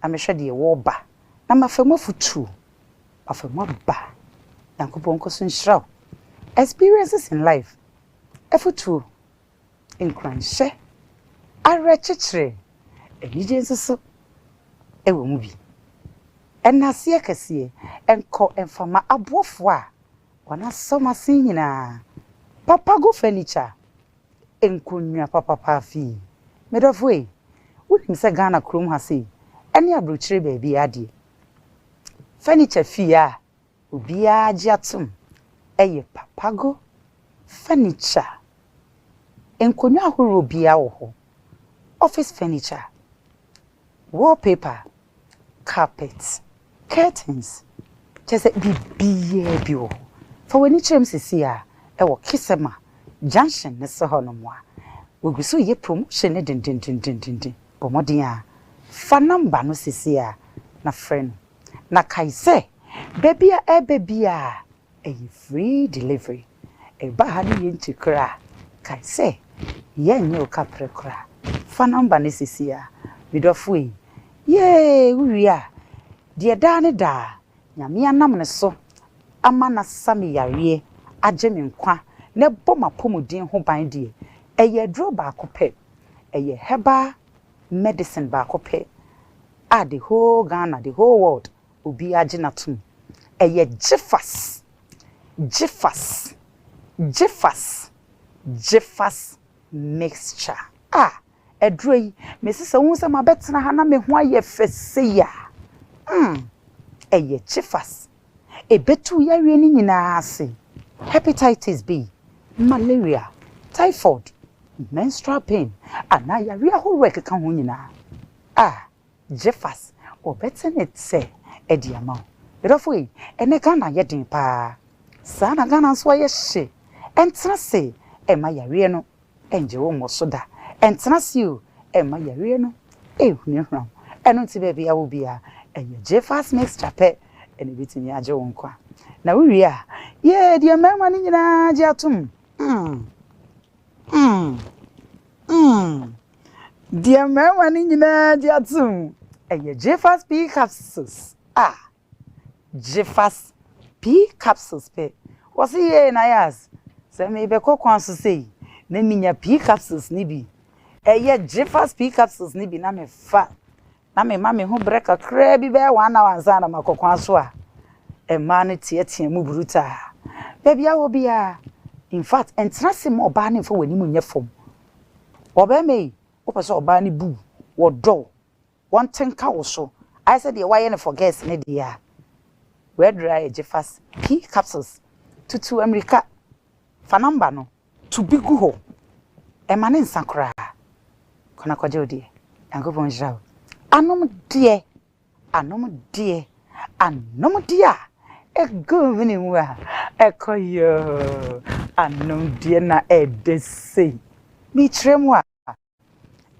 na me hwe de wo ba na mafemo futu afemo ba yankopon ko so nhyiraw experiences in life efutu nkranhye arechechire enije nsoso ewo mu bi enase kese enko enfama abofo a wana soma sin nyina papa go furniture enkunwa papa pafi medofwe wonim se Ghana krom ha sei ene abrochire baabi ade furniture fi a obi agi atom eye papa go furniture enkunwa ahoro bia wo ho office furniture wallpaper carpet curtains just bibiye bio for when chem sisi a e wo kisema junction ne so ho no mo a woguso ye promotion ne den bomodin a fa number no sisi a na friend na kaise baby a free delivery e ba ha ne yenti kra kaise ye nyo kapre kra fa number ne sisi a midofui ye uria de da ne da nyame anam ne so ama na sami yare agye me nkwa ne boma pomudin ho ban de eye dro ba akopɛ eye Herbal medicine ba akopɛ the whole Ghana the whole world obi agye natum eye jifas mixture edro yi mesisa hu se mabetena ha na me ho aye fese ya eye jifas ebetu yawe ni nyina ase hepatitis B malaria typhoid menstrual pain ana yawe ahoro ekeka ho nyina jifas obetene tse ediama erofo yi ene Ghana yedin pa sana Ghana so ye hye entena se ema yawe no enje wo mo so da entena se o ema yawe no ehunehunam eno ti ba bia wo bia eye jifas mixture pe ene bitimi age wo nkwa na wiwi a ye de mema ni nyina age atum de mema ni nyina age atum eye jifas P capsules jifas P capsules pe wasi ye Nayas se me be kokwan so sei na minya P capsules ni bi eye jifas P capsules ni bi na me fa na me ma me ho breka kra bi be 1 hour ansa na makokwan so a ma ne tie mu bruta baby awo bia in fact entrance mo oba ne fo wani mu nye fom oba me wo pese oba ne bu wo do won tenka wo so I said the why ne for guest ne dia we dry jifas P capsules tutu America fa number no to be gu ho e ma ne nsakra kona kwaje odie yankopon jao anom die ego minimu a ekoyo anom die na edese mi tremu a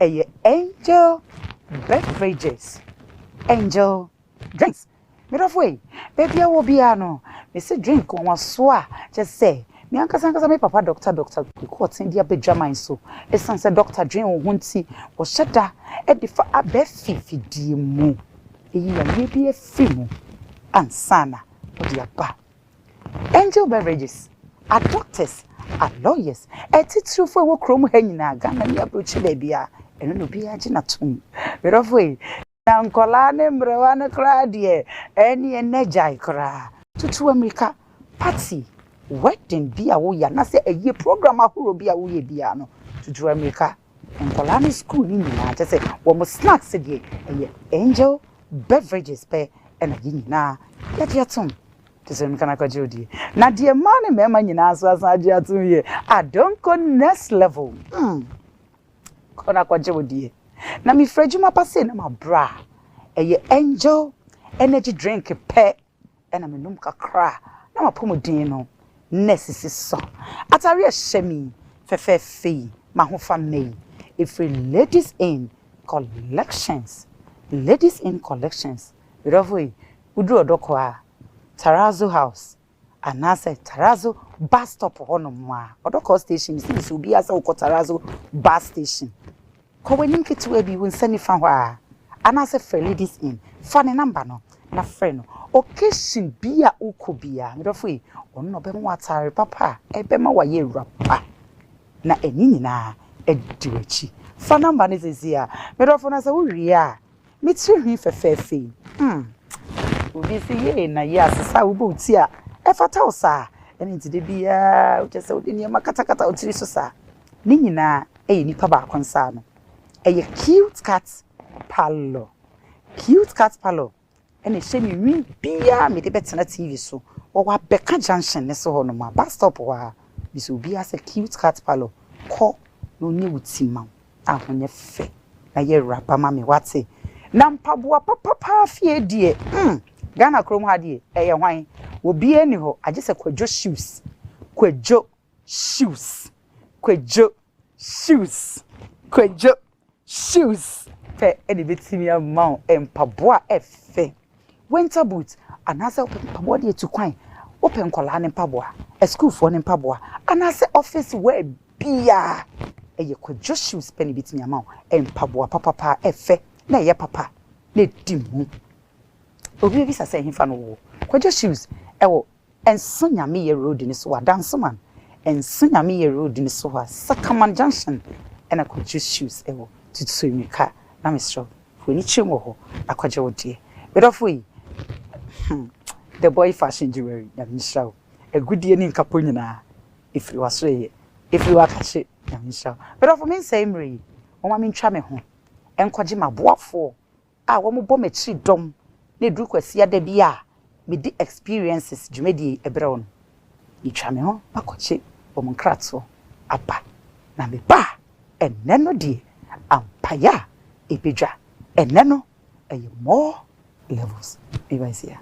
eye angel beverages angel drinks mirafwe baby awo bia no me se drink won so a just say me ankasa me papa doctor ko tin dia bedwaman so esan se doctor drink wo nti wo hyeda e de fa abefifi die mu eyi ya ye bi efi mu ansana odi aba angel beverages are doctors are lawyers etitru fo wo krom ha nyina Ghana ni abrochi ba bia eno no bi age na tum berofo na nkola ne mrewa ne kra de eni enejai kra tutu America party wedding bia wo ya na se eye program ahoro bia wo ye bia no tutu America nkola ne school ni nyina je se wo mo snacks de eye angel beverages pe ena nyina ya diatum tese mkana kwa jodi na die man mema nyina so asaje atum ye adonko next level kona kwa jodi na mi frejuma pase na mabra eye angel energy drink pe ena menum kakra na mapomodin no nesisi so atari ehemi fefefe mahofa mei if ladies in collections Rovoi udru odoko a Tarazo house anase Tarazo bus stop hono mwa odoko station since ubi asa uko Tarazo bus station ko wenim ketu abi won sani fa ho a and as a friend ladies in funny number no na friend no occasion bia ukobia me do fo ono be mo atare papa e be ma waye rapa na eni nyina ediwachi fa number ne zezia me do fo na se wo wie a me tiri fefefe obi se ye na ye asesa wo bo ti a e fata wo sa eni ntide bia wo chese wo de niam katakata wo tiri so sa ni nyina e nipa ba konsa no e cute cat parlor ene she mi wi bia me de betena TV so wo wa beka junction ne so ho no ma bus stop wa bi so bia se cute cat parlor ko no ni wutima ahonye fe na ye rapa ma me wate na mpaboa papa fie die Ghana krom ha die eye hwan wo bia ni ho age se kwadwo shoes fe ene betimi amount empaboa efe winter boots anase mpaboa de tukwan open kola ne mpaboa school for ne mpaboa anase office wear bia eye kwadwo shoes pe ne betimi amount empaboa papa efe na ye papa na dimu obi bi sase himfa no wo kwadwo shoes ewo enso nyame ye road ni so dance man enso nyame ye road ni so Sakaman junction ena kwadwo shoes ewo tutsuimika na mistro foni chimo ho akwaje wodie bedofo the boy fashion jewelry na mistro egudie ni nkapo nyina ifiri wasoye ifiri wakache na mistro bedofo men say mri o ma mentwa me ho enkwaje maboafo a wo mo bɔ machi dom na duru kwasi ada bia me di experiences jumedi ebre on itwa me ho akwache o mo nkrato apa na me ba eneno die ampaya ebedwa eneno eye more levels everybody here.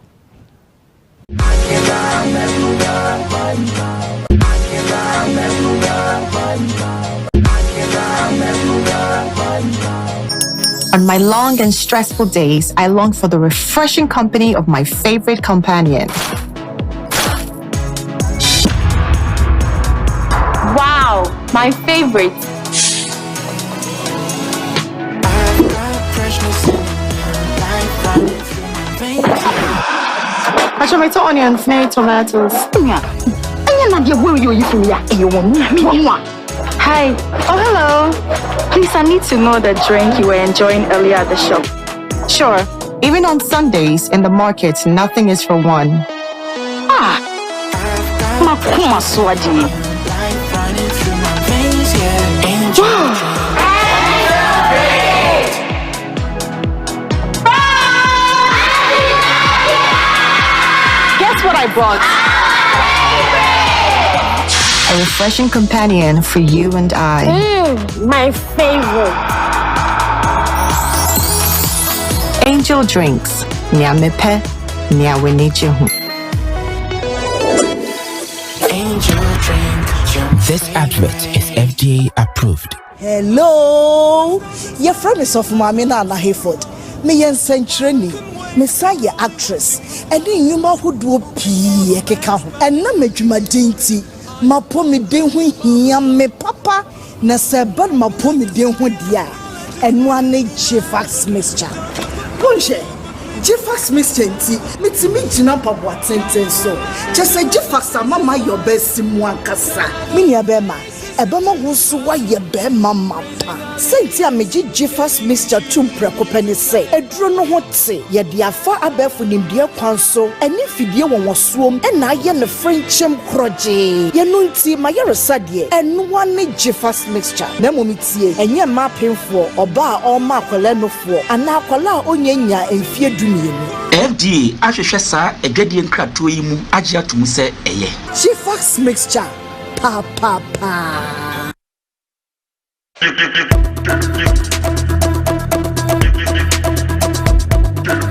On my long and stressful days, I long for the refreshing company of my favorite companion. Wow, my favorite. Tomato onions, no tomatoes. Hi. Oh, hello. Please, I need to know the drink you were enjoying earlier at the shop. Sure. Even on Sundays in the market, nothing is for one. Makuma swaji. Guess what I brought? A refreshing companion for you and I. My favorite. Angel Drinks. Nyamepe, nyawenijehu. Angel Drink. This advert is FDA approved. Hello, your friend is of Mamina and Hayford. Me and Century, Messiah actress, and then you know who do pee and na me juma dainty. Ma pomi den hu hia me papa na se bad ma pomi den hu dia enu ane Jefax mixture. Bonje Jefax mixture nti mitimi gina pabo atenten so just Jefax mama your best mu ankasa me nia be ma ebema wo so wa ye be mama pa senti a meji Jefax mixture tum preko pani say eduro no ho te ye dia fa abefu nimdie kwan so eni fidie won wosuom e na ye ne frenchem kroje ye no nti ma ye resade enu wane Jefax mixture na momitie enye ma penfo oba a o ma akwala nofo ana akwala onyanya enfie dumienu FDA ahwehwe sa egedie nkrato yi mu agye atum se eye Jefax mixture pa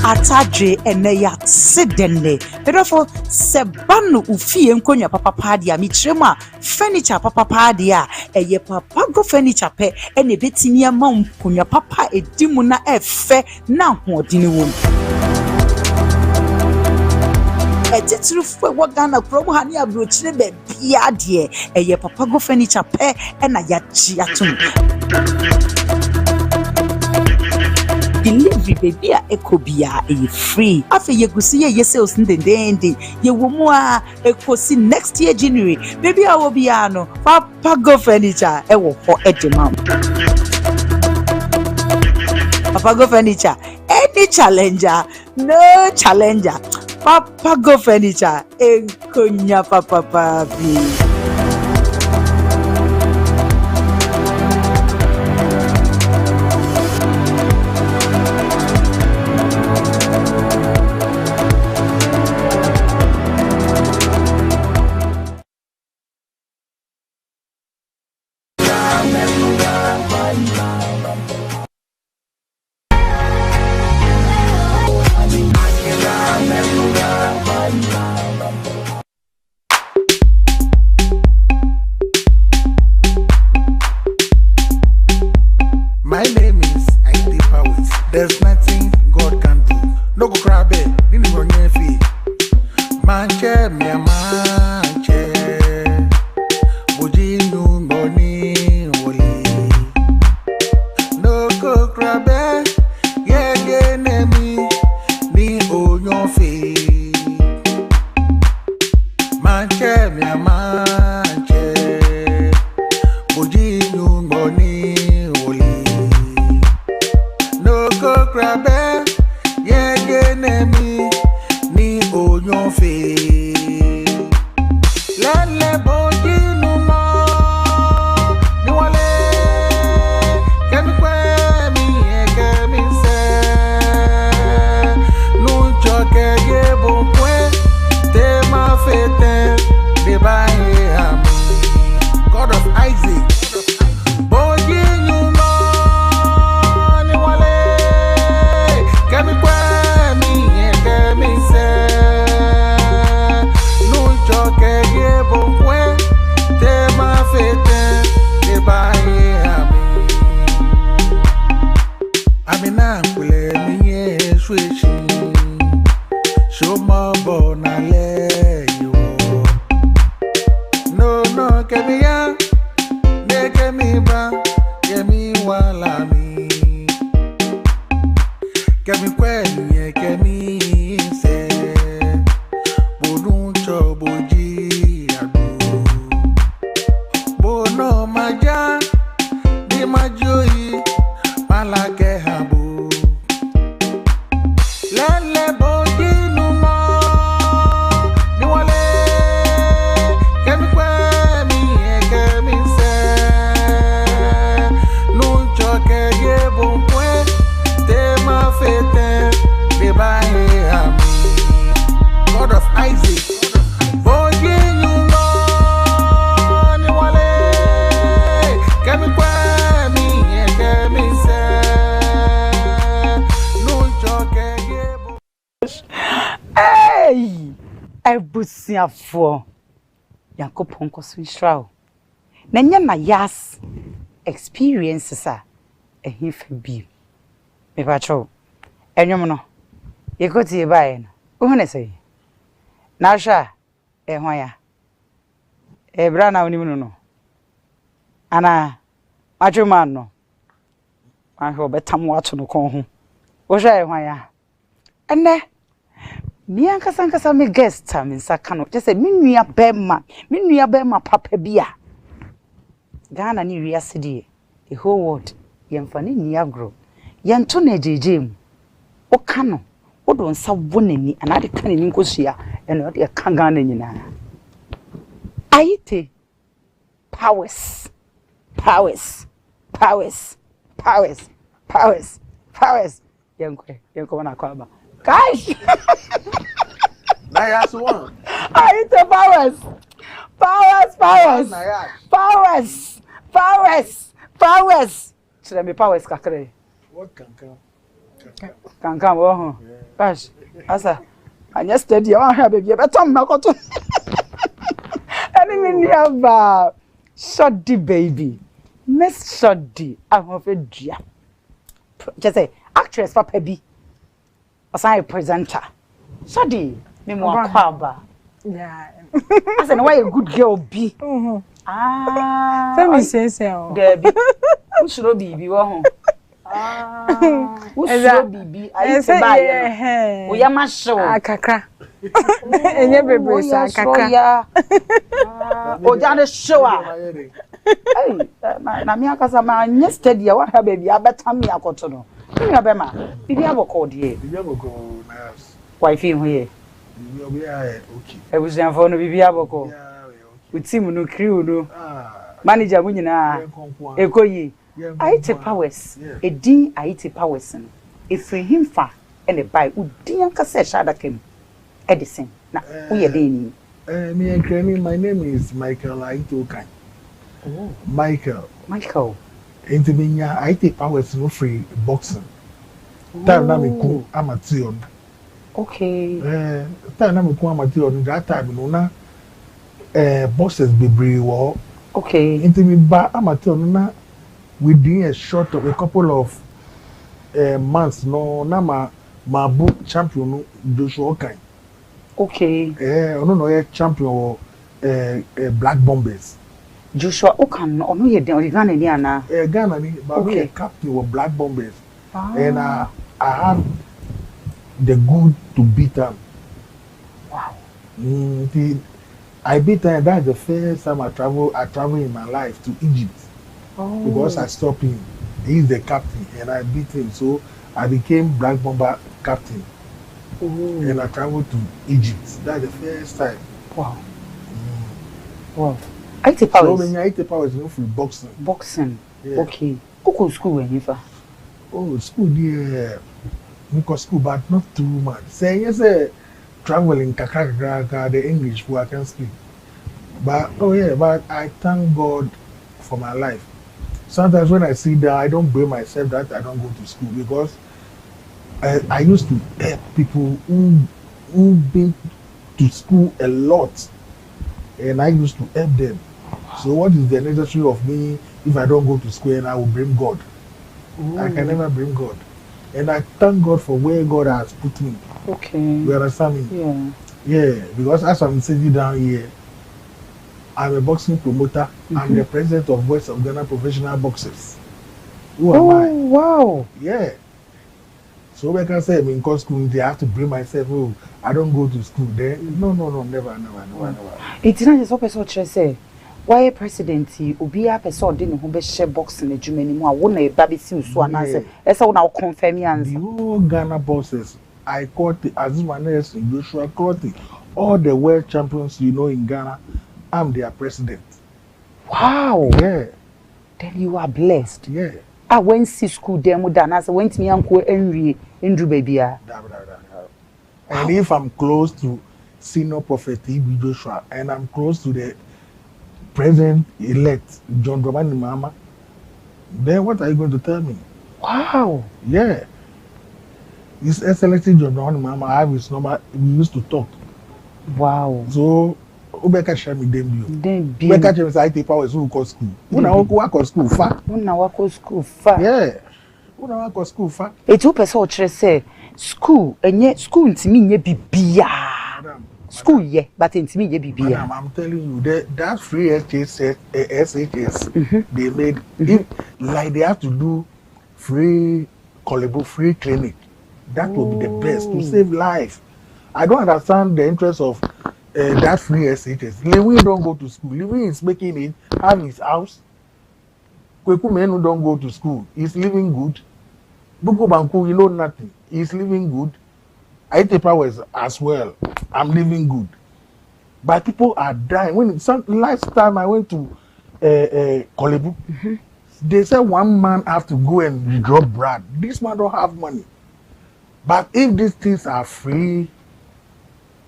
Atadre eneya sedenne therefore sebanu ufie nkonya papa dia mitrema furniture papa dia eye papa go furniture pe ene betimi ama nkonya papa edimu na efe na hodini wom etitru fwe wagana krobo hani abrochire be bia de eye papa go furniture pe ena ya chi atum deliver every baby a ekobia e free afa yegusi ye sales ndendende ye womu a ekosi next year January baby a wo bia no papa go furniture e wo ho edema papa go furniture any challenger no challenger papa go furniture enkonya papa papi. My name is Ayitey Powers. There's nothing God can do. No go grab it. Didn't go near fee. Manche me manche. Boji nu ngoni woli. No go grab it. Yeah nemi ni onyo fee. Manche me manche. Boji nu ngoni grab yeah nemi ni onyo fe lele boji nu mo ni wale kemi kwe mi se nu joke ye bon kwe te ma fete de ba ami God of Isaac boji nu mo ni wale kemi kwe mi se nu joke ye bon kwe te ma fete de ba ami amina kule mi ye swishi show ma bona le yo no kemi ya ne kemi ba kemi wala mi kemi kwenye kemi se bonuncho boji adu bono maja di majoi malake habu lele boji numo ni wale kemi kemi se nuncho keye bonkwe te ma fete de ba ami God of Isaac boji numo ni wale kemi se nuncho keye Hey! Ebusiafo. Yakopon koso nshrawo. Na nya na yas experiences a ehifa bi. Me patrol. Enwom no. Yekoti e bae no. Wo ne sei. Na hwa ehwan ya. Ebra na onim no no. Ana adwuma no. Ahwo betam wato no kon ho. Wo hwa ehwan ya. Ene mi ankasa me guest am nsaka no je say me nua bema papa bia Ghana ni wiase die the whole world yemfa ne ni agro yento na jejem o ka no wo do nsa wonani ana de ka ne nkosua ene o de ka Ghana nyina Ayitey Powers yenko na kwaba guys Nayas one. Ayitey Powers. Should I be Powers kakre? What Kankan wo. Bash. Asa. Anya steady o ha baby. Betom makoto. Ani mi niaba. Shoddy baby. Miss Shoddy. Ahofedua. Just say actress papa bi. Osan presenter. Shoddy. Me mo akwaba. Yeah. I said, why a good girl be? Tell me, say, Debbie. Who should be? Usro bibi Ayitey ba ye. O ya ma show. Akakra. Enye bebre sa akakra. O ja de show a. Hey, na me akasa ma nye steady wa ha baby abeta me akoto no. Me abema. Bibi aboko de. Bibi aboko Nayas. Why fi ho ye? Bibi obiya okay. Ebusianfo no bibi aboko. Utim no crew no. Manager mu nyina. Ekoyi. Ayitey Powers. Edin Ayitey Powers no. Efri himfa ene bai udin anka se shada kem. Edison. Na wo ye den ni. Me and Granny, my name is Michael Ayitey. Oh. Michael. Into me, Ayitey Powers no free boxing. Time na me ku amateur. Okay. Time na me ku amateur. That time no na bosses bebre wo. Okay. Into me ba amateur no na within a short of a couple of months no na ma book champion no Joshua Okai. Okay. No champion or Black Bombers. Joshua Okan no ye den Ghana ni ana. Ghana ni, but we a captain of Black Bombers. And I have the good to beat them. Wow. I beat them. That's the first time I travel in my life to Egypt. Oh. Because I stopped him. He's the captain and I beat him. So I became Black Bomber captain. Oh. And I traveled to Egypt. That's the first time. Wow. Wow. Ayitey Powers. So when Ayitey Powers is for boxing. Boxing. Yeah. Okay. Who school when you fa? Oh, school there. Because school, but not too much. Say yes, traveling kakaka the English who I can speak. But but I thank God for my life. Sometimes when I see that, I don't blame myself that I don't go to school because I used to help people who been to school a lot, and I used to help them. So what is the necessary of me if I don't go to school and I will blame God? Ooh. I can never blame God. And I thank God for where God has put me. Okay. You understand me? Yeah. Yeah, because as I'm sitting down here, I'm a boxing promoter. I'm the president of West of Ghana Professional Boxers. Who am I? Wow. Yeah. So when I can say I'm in school, I have to bring myself, I don't go to school there. No, never. It's not just what person say. Why president Obia person didn't who be share boxing the Germany more won a baby si so anase. Esa wona confirm answer. The whole Ghana bosses, I caught it as Nayas in Joshua caught it. All the world champions in Ghana, I'm their president. Wow. Yeah. Then you are blessed. Yeah. I went to school there more than as I went to me uncle Henry Andrew baby. And if I'm close to senior prophet E.B. Joshua and I'm close to the president-elect John Dramani Mahama, then what are you going to tell me? Wow. Yeah. His Excellency John Dramani Mahama, I have his number. We used to talk. Wow. So, Ubeka share me them you. Then be. Ubeka share me say Ayitey Powers who go school. Una work school far. Una work school far. Yeah. Una work school far. E two person o chere say school enye school ntimi nye bibia. School yeah, but ntimi nye bibia. Madam, I'm telling you that free SHS they made if like they have to do free callable free clinic. That would be the best to save life. I don't understand the interest of that free SHS. Lewin don't go to school. Lewin is making it, have his house. Kweku men who don't go to school, he's living good. Buku Banku, you know nothing. He's living good. Ayitey Powers as well. I'm living good. But people are dying. Last time I went to Kolebu, they said one man have to go and drop Brad. This man don't have money. But if these things are free,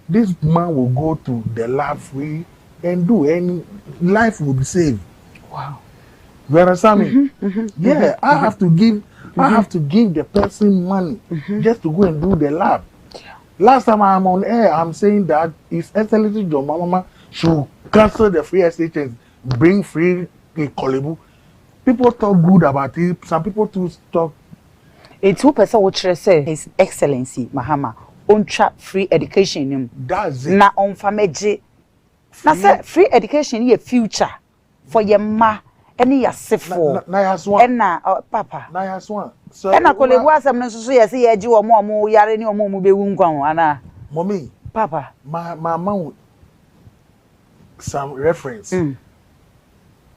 this man will go to the lab free and do any life will be saved. Wow. You understand me? Yeah, I have to give the person money just to go and do the lab. Yeah. Last time I'm on air, I'm saying that His Excellency John Mahama should cancel the free SHS, bring free in Kolebu. People talk good about it. Some people too talk. It's who person would say His Excellency Mahama on trap free education. That's it. Na on fameje. Na say free education is future for your ma. Any ya sifo. Nayas one. And na papa. Nayas one. So and I call it was some necessary as you or more yare or more be wungon, Anna. Mommy, Papa, my mom, some reference.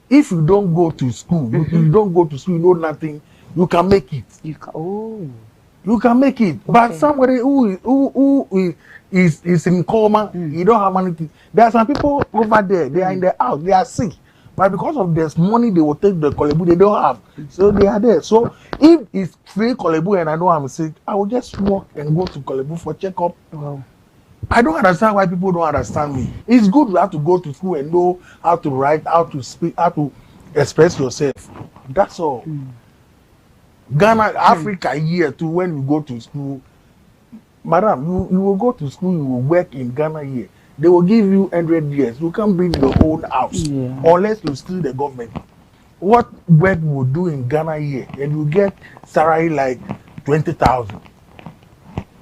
If you don't go to school, you don't go to school, you know nothing, you can make it. You can, you can make it. But somebody who is in coma, you don't have money. There are some people over there, they are in the house, they are sick. But because of this money, they will take the kolebu they don't have. So they are there. So if it's free kolebu and I know I'm sick, I will just walk and go to kolebu for checkup. wow. I don't understand why people don't understand me. It's good you have to go to school and know how to write, how to speak, how to express yourself. That's all. Ghana, Africa here too, when you go to school, madam, you will go to school, you will work in Ghana here. They will give you 100 years. You can't bring your own house unless you steal the government. What work will do in Ghana here and you get salary like 20,000.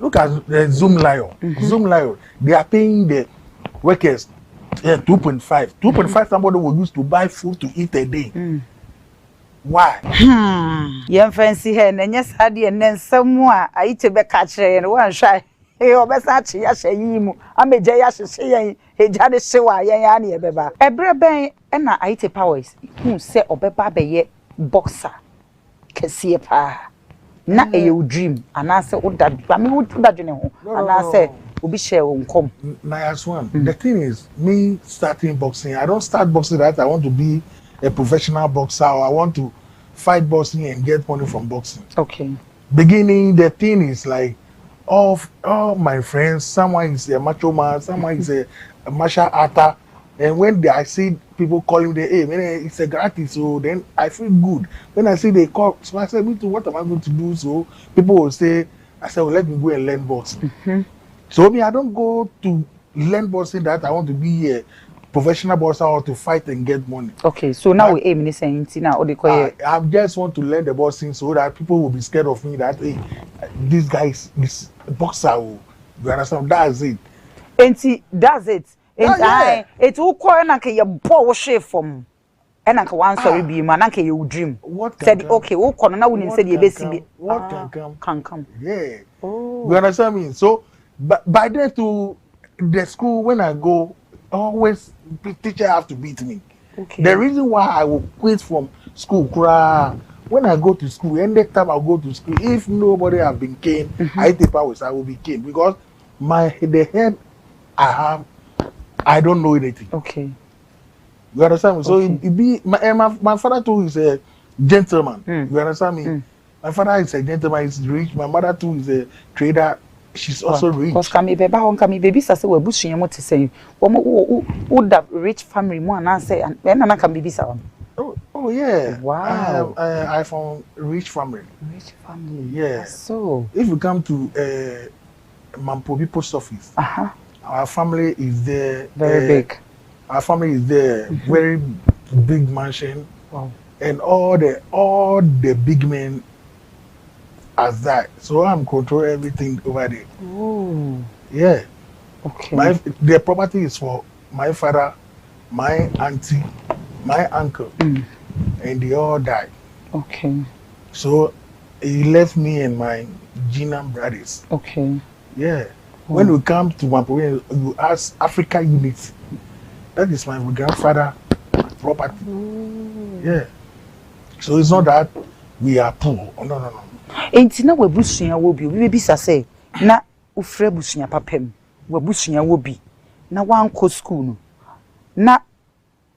Look at the Zoom Lion. Zoom Lion, they are paying the workers 2.5. 2.5 somebody will use to buy food to eat a day. Why? Young fancy hen and yes, Hadi and then somewhere I eat a catcher and one shy. Hey, Obesachi, I say you, I'm a Jayash say, a Jadis Sewa, Yanni, a beba. A brebe and Ayitey Powers, who say Obeba be boxer. Can see a pa. Na you dream, and I say, what that, I mean, what that you know, and I say, we'll be share won't come. Nayas one. The thing is, me starting boxing, I don't start boxing that I want to be a professional boxer or I want to fight boxing and get money from boxing. Okay. Beginning, the thing is like, all my friends, someone is a macho man, someone is a martial artist, and when I see people calling the hey man, it's a gratis, so then I feel good. When I see they call, so I said, me too, what am I going to do? So people will say, I said, well, let me go and learn boxing. So me, I don't go to learn boxing that I want to be a professional boxer or to fight and get money. Okay, so now we aim in saying now they call it. I just want to learn the boxing so that people will be scared of me that hey, this guy is this boxer. You understand? That's it. And that's it. And it will call and I ball shape from. And I one sorry be man, I you dream. What said okay, we'll call now when you said you basically what can come. Yeah. Oh. You understand me? So by then to the school when I go, always the teacher have to beat me. Okay. The reason why I will quit from school, when I go to school, any time I go to school, if nobody have been caned, Ayitey Powers, I will be caned because the head I have, I don't know anything. Okay. You understand me? So it be my father too is a gentleman. You understand me? My father is a gentleman, he's rich. My mother too is a trader. She's also rich. Because come baby say we bushing you to say who that rich family more and say and then I can be on. Oh yeah. Wow. I from rich family. Rich family. Yeah. So if you come to Mampobi post office, our family is there. Very big. Our family is there. Very big mansion. Wow. And all the big men as that. So I'm controlling everything over there. Oh. Yeah. Okay. The property is for my father, my auntie, my uncle, and they all died. Okay. So he left me and my Gina brothers. Okay. Yeah. When we come to Wampo, you ask Africa unit. That is my grandfather property. Yeah. So it's not that we are poor. Oh, no. Enti na wabusunya wo bi obi be say na ufre busunya papem wabusunya wo bi na wanko school no na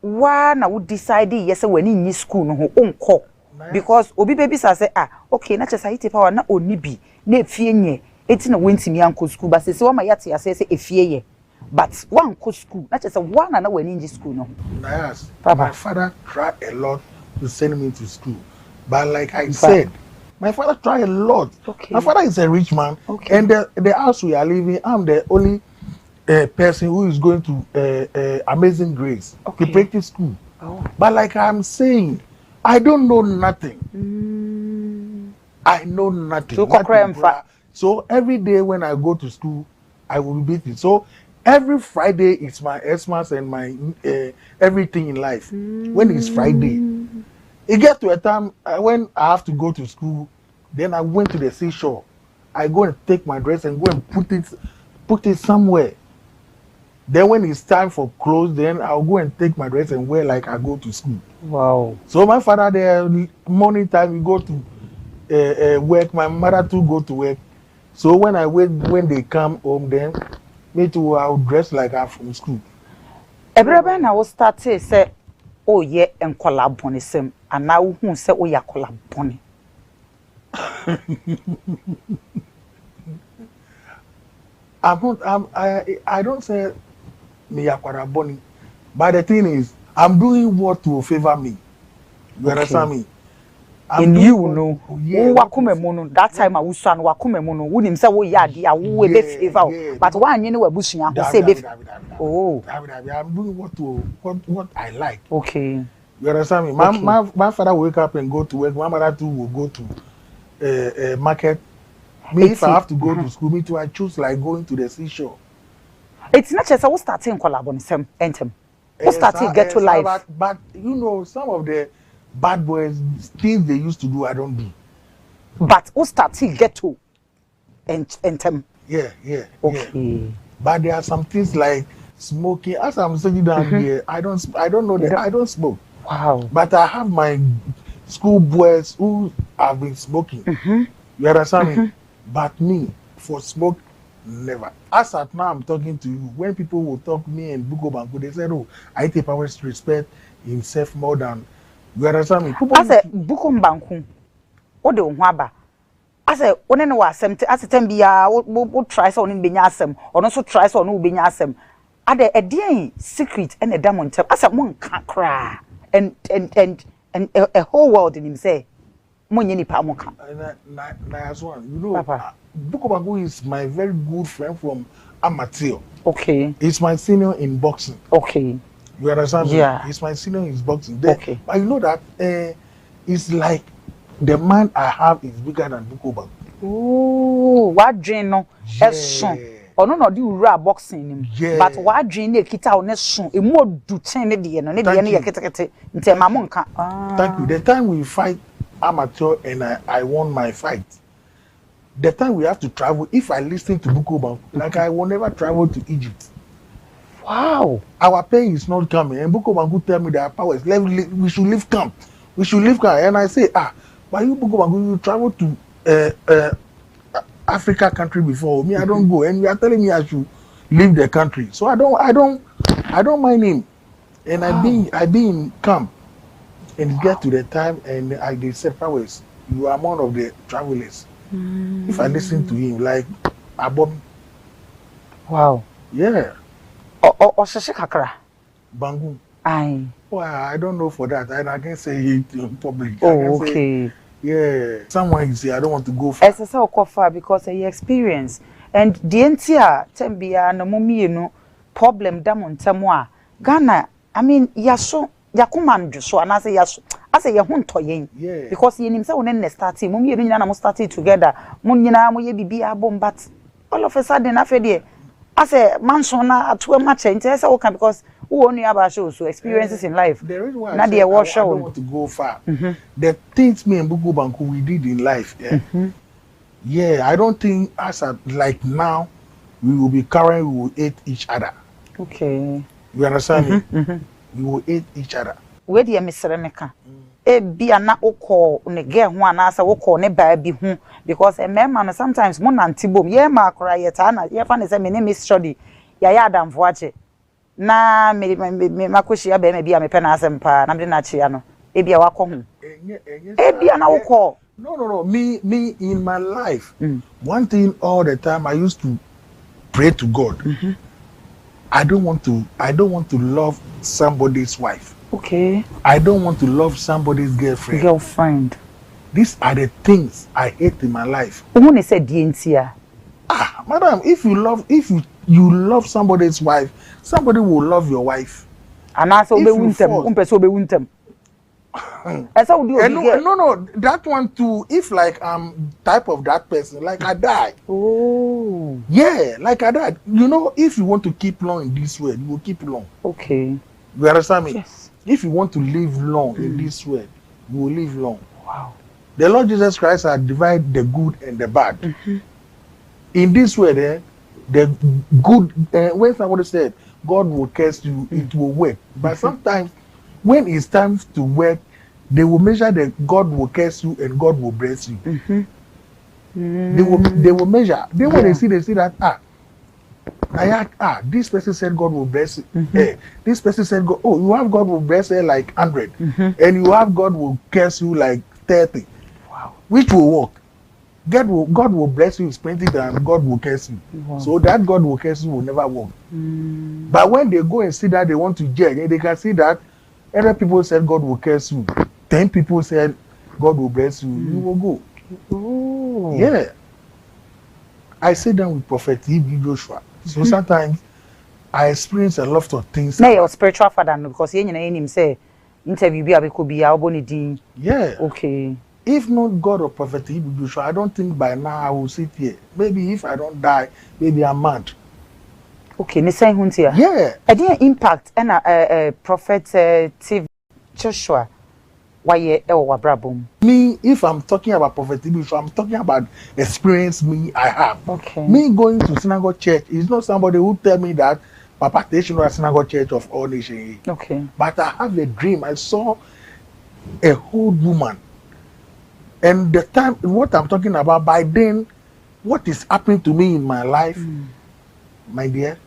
wa na wo decide yes wani nyi school no ho onko because obi be say okay na chesa Ayitey Power na oni bi na efie nye enti na wentimi anko school ba se wa ma yate ase efie ye but wanko school na chesa wana na wani nyi school no. Nayas, my father tried a lot to send me to school, but like I said, my father tried a lot. Okay. My father is a rich man, and the house we are living, I'm the only person who is going to Amazing Grace to practice school. But like I'm saying, I don't know nothing. I know nothing. So every day when I go to school, I will be beaten. So every Friday is my Xmas and my everything in life. When it's Friday, it gets to a time when I have to go to school Then I went to the seashore. I go and take my dress and go and put it somewhere. Then when it's time for clothes, then I'll go and take my dress and wear like I go to school. Wow. So my father there, morning time, we go to work. My mother too go to work. So when they come home, then me too, I'll dress like I'm from school. Everybody now start to say, oh yeah, and collab same, and now who say oh yeah collab. I don't say me yakwara, but the thing is, I'm doing what will favor me. You understand me? And you know, that time I was son, wakumemono, wouldn't say, oh, yeah, dear, who will be favor. But one, you know, a bush, say, oh, I'm doing what I like. Okay. You understand me? My father wake up and go to work. My mother too will go to market. Me, if I have to go to school, me too, I choose like going to the seashore. It's not just I was starting collab on some anthem. We started get to life. But you know, some of the bad boys things they used to do, I don't do. But we started get to anthem. Yeah. Okay. Yeah. But there are some things like smoking. As I'm sitting down here, I don't know that I don't smoke. Wow. But I have my school boys who have been smoking. You understand me? But me, for smoke, never. As at now, I'm talking to you. When people will talk to me and Buko Banku, they said, "Oh, Ayitey Powers respect himself more than." You understand me? I said, Buko Banku. What do you want? I said, "When no asem, I said, "Tembia, what try so in benyasem, or also try so no benyasem." Are there a dear secret and a diamond? I said, "One can't cry." And a whole world in him say. Nayas one, you know, Buko Banku is my very good friend from amateur. Okay. He's my senior in boxing. Okay. You understand me? Yeah. He's my senior in boxing. Okay. But you know that it's like the man I have is bigger than Buko Banku. Oh, what dream no? Or no, do you boxing him? Yeah. But what dream they kita on soon? A more do ten the no, the any yakete. Thank you. The time we fight amateur and I won my fight. The time we have to travel, if I listen to Buko Banku, like I will never travel to Egypt. Wow. Our pay is not coming. And Buko Banku tell me that Powers, we should leave camp. We should leave camp. And I say, but you Buko Banku, you travel to Africa country before me. I don't go. And you are telling me I should leave the country. So I don't mind him. And wow. I be in camp. And get to the time and they said, Powers, you are one of the travelers. If I listen to him, like Abom. Wow. Yeah. Or Shashikakra. Bangu. Aye. Well, I don't know for that. I can say it in public. Oh, okay. Yeah. Someone you say I don't want to go far. As I say, go far because I experience. And the entire Tembia no mummy no problem damon tamwa. Ghana, I mean, yaso. Yakuman so and I say yes, I say ya hunto yen. Yeah. Because ye himself when starting, mum ye na started together. Munyina mo ye bibi abom, but all of a sudden after there, I say mansion na to a match and say okay because who only about shows so experiences in life. The reason why I don't want to go far. The things me and Buko Banku we did in life. Yeah, I don't think as like now we will be current, we will hate each other. Okay. You understand me? We will hate each other. Where do you miss Remeka? Be a na oko ne get one answer oko ne baby because a man sometimes mon antibum ye ma cry yet ana ye fan is a name is study ya adam voache na me makoshi abe me bia me pena asempa na me na chia no e bia wako hu e bia na oko no me in my life one thing all the time I used to pray to God. I don't want to love somebody's wife. Okay. I don't want to love somebody's girlfriend. These are the things I hate in my life. Who said dientia? Madam, if you love somebody's wife, somebody will love your wife. And also be wintem. And so do no, that one too. If like type of that person, like I die. Oh. Yeah, like I died. You know, if you want to keep long in this world, you will keep long. Okay. You understand me? Yes. If you want to live long in this world, you will live long. Wow. The Lord Jesus Christ had divided the good and the bad. In this way, the good, when somebody said, God will curse you, it will work. But sometimes, when it's time to work, they will measure that God will curse you and God will bless you. They will measure. Then when they see that, this person said God will bless you. This person said, you have God will bless her like 100. And you have God will curse you like 30. Wow. Which will work? God will bless you 20 and God will curse you. Wow. So that God will curse you will never work. But when they go and see that they want to judge, and they can see that other people said God will curse you, 10 people said God will bless you, you will go. Oh. Yeah. I sit down with Prophet Herbal Joshua. So sometimes I experience a lot of things. Now your spiritual father, because you him say interview be could be yeah. Okay. If not God or Prophet Herbal Joshua, I don't think by now I will sit here. Maybe if I don't die, maybe I'm mad. Okay, ni say huntia. Yeah. I didn't impact and Prophet TV Joshua. Why Me, if I'm talking about Prophet Herbal Joshua, I'm talking about experience me I have. Okay. Me going to synagogue church is not somebody who tell me that Papa Station was synagogue church of all nations. Okay. But I have a dream. I saw a old woman. And the time, what I'm talking about, by then, what is happening to me in my life, my dear,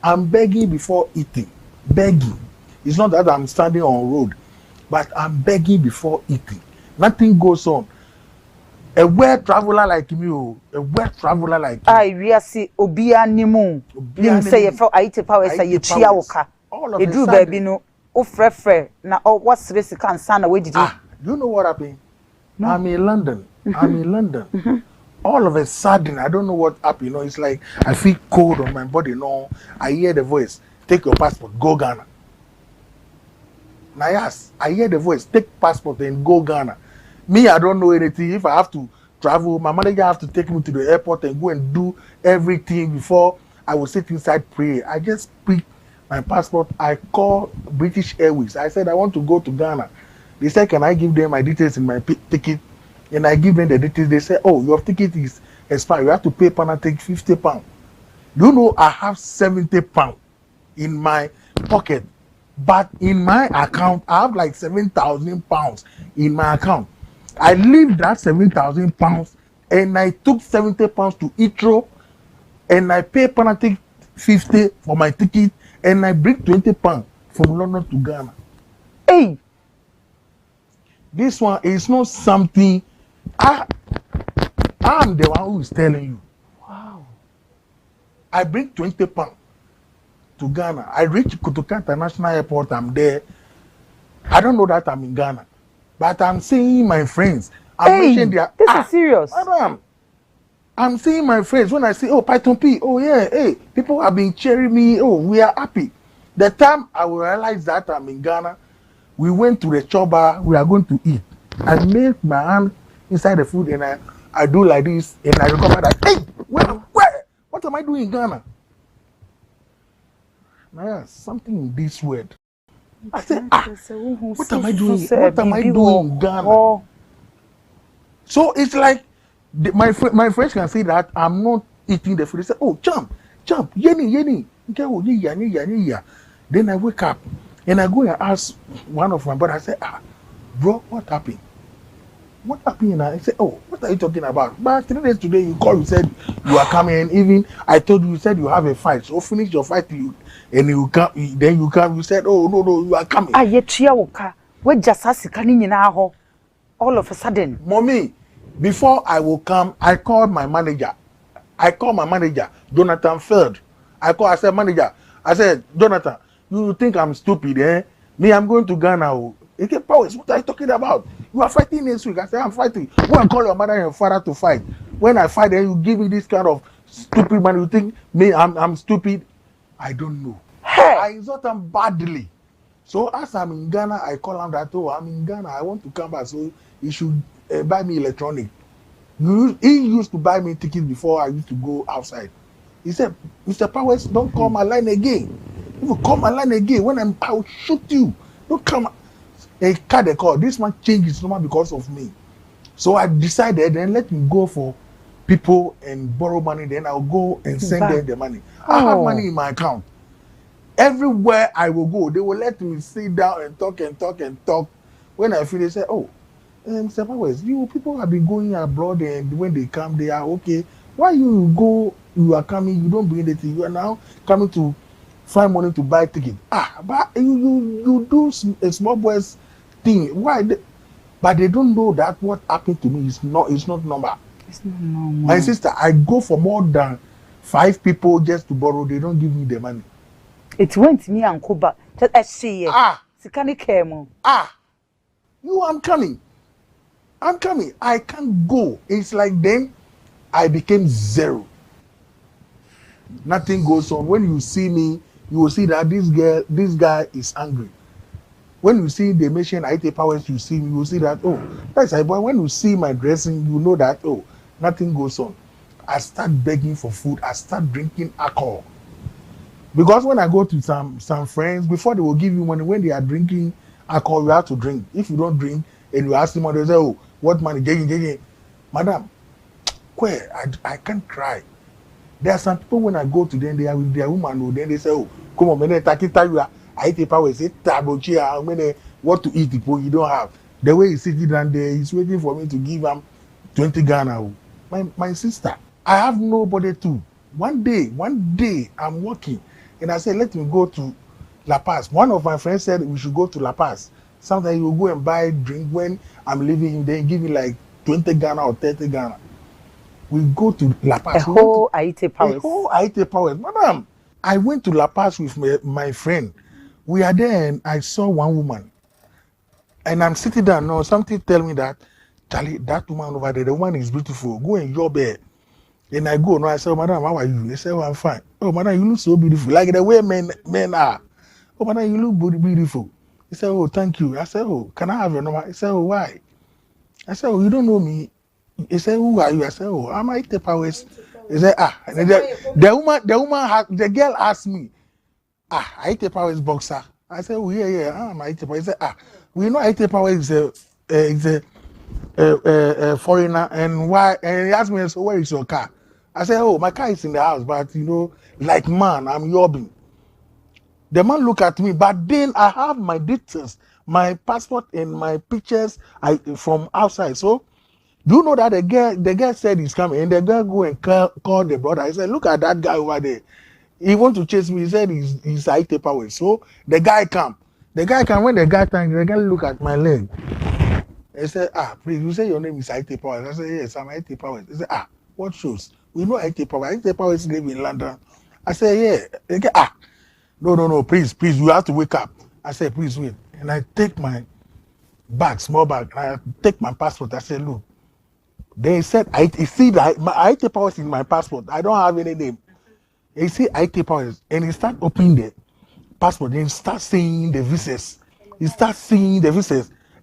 I'm begging before eating. Begging. It's not that I'm standing on road, but I'm begging before eating. Nothing goes on. A word traveler like me, a word traveler like you. We are see Obia Nimu. Nim say for Ayitey Powers say you chia woka. All of a sudden. Baby no. O frefre. Na what's this can stand away did you? You know what happened? No. I'm in London. All of a sudden, I don't know what happened. You know, it's like I feel cold on my body. No, I hear the voice. Take your passport, go Ghana. Nayas, I hear the voice. Take passport and go Ghana. Me, I don't know anything. If I have to travel, my manager have to take me to the airport and go and do everything before I will sit inside pray. I just pick my passport. I call British Airways. I said I want to go to Ghana. They said, can I give them my details in my ticket? And I give them the details. They say, oh, your ticket is expired. You have to pay take £50. You know, I have £70 in my pocket. But in my account, I have like £7,000 in my account. I leave that £7,000 and I took £70 to Heathrow and I pay penalty 50 for my ticket and I bring £20 from London to Ghana. Hey! This one is not something. I'm the one who is telling you. Wow. I bring £20 to Ghana. I reach Kotoka International Airport. I'm there. I don't know that I'm in Ghana, but I'm seeing my friends. This is serious. Madam, I'm seeing my friends. When I say, oh, Python P, oh yeah, hey, people have been cheering me. Oh, we are happy. The time I will realize that I'm in Ghana, we went to the choba. We are going to eat. I made my hand inside the food and I do like this and I recover that. Hey, where? What am I doing in Ghana? Now, something in this word. I said, what am I doing? What am I doing in Ghana? So it's like my friends can say that I'm not eating the food. They say, oh, jump, yeni. Then I wake up and I go and ask one of my brothers. I say, bro, what happened? What happened? I say, oh, what are you talking about? But 3 days today, you called, you said you are coming, and even I told you, you said you have a fight. So finish your fight, and you come. Then you come. You said, oh no, you are coming. We just all of a sudden. Mommy, before I will come, I called my manager. Jonathan Feld. I said, manager. I said, Jonathan, you think I'm stupid, eh? Me, I'm going to Ghana. Ayitey Powers, what are you talking about? You are fighting next week. I said, I'm fighting. Go and call your mother and your father to fight. When I fight, then you give me this kind of stupid man. You think me, I'm stupid? I don't know. Hey. I insult them badly. So as I'm in Ghana, I call him that, oh, I'm in Ghana. I want to come back. So he should buy me electronic. He used to buy me tickets before I used to go outside. He said, Mr. Powers, don't call my line again. If you call my line again, I will shoot you. Don't come. He cut the call. This man changed his number because of me. So I decided, then let me go for people and borrow money. Then I'll go and send them the money. I have money in my account. Everywhere I will go, they will let me sit down and talk and talk and talk. When I finish, they say, "Oh, Mr. Powers, you people have been going abroad, and when they come, they are okay. Why you go? You are coming. You don't bring anything. You are now coming to find money to buy ticket. But you do a small boys thing. Why? But they don't know that what happened to me is not normal. It's not normal. My sister, I go for more than 5 people just to borrow. They don't give me the money. It went me and Kuba. Just see. Sikani kemo. I'm coming. I can't go. It's like then I became zero. Nothing goes on. When you see me, you will see that this guy is angry. When you see the mention Ayitey Powers, you will see that, oh, that's a boy. When you see my dressing, you know that, oh, nothing goes on. I start begging for food. I start drinking alcohol. Because when I go to some friends, before they will give you money, when they are drinking alcohol, you have to drink. If you don't drink and you ask them, they say, oh, what money? Madam, I can't cry. There are some people when I go to them, they are with their woman, then they say, oh, come on, man, Ayitey Powers, what to eat, you don't have. The way he's sitting down there, he's waiting for me to give him 20 Ghana. My sister, I have nobody to. One day, I'm working, and I said, let me go to La Paz. One of my friends said we should go to La Paz. Sometimes he will go and buy drink when I'm leaving him, then give me like 20 Ghana or 30 Ghana. We go to La Paz. A whole Ayitey Powers. Madam, I went to La Paz with my friend. We are there and I saw one woman. And I'm sitting there now. Something tell me that, Charlie, that woman over there, the woman is beautiful. Go and your bed. And I go. No, I said, Madam, how are you? They said, oh, I'm fine. Oh, Madam, you look so beautiful. Like the way men are. Oh, Madam, you look beautiful. He said, oh, thank you. I said, oh, can I have your number? He said, oh, why? I said, oh, you don't know me. He said, who are you? I said, oh, I'm Ayitey Powers. He said, the girl asked me, Ayitey Powers boxer. I said, oh, yeah, I'm Ayitey Powers. He said, we know Ayitey Powers is a foreigner, and why? And he asked me, so where is your car? I said, oh, my car is in the house, but like man, I'm yobbing. The man look at me, but then I have my details, my passport and my pictures from outside. So, do you know that the girl said he's coming, and the girl go and call the brother. I said, look at that guy over there. He want to chase me. He said he's Ayitey Powers. So the guy come. When the guy comes, the guy look at my leg. He said, please, you say your name is Ayitey Powers. I said, yes, I'm Ayitey Powers. He said, what shows? We know Ayitey Powers. Ayitey Powers live in London. I said, yeah. He said, no, please, you have to wake up. I said, please wait. And I take my bag, small bag, and I take my passport. I said, look. They said, you see that my Ayitey Powers in my passport. I don't have any name. He see Ayitey Powers, and he start opening the passport. Then start seeing the visas.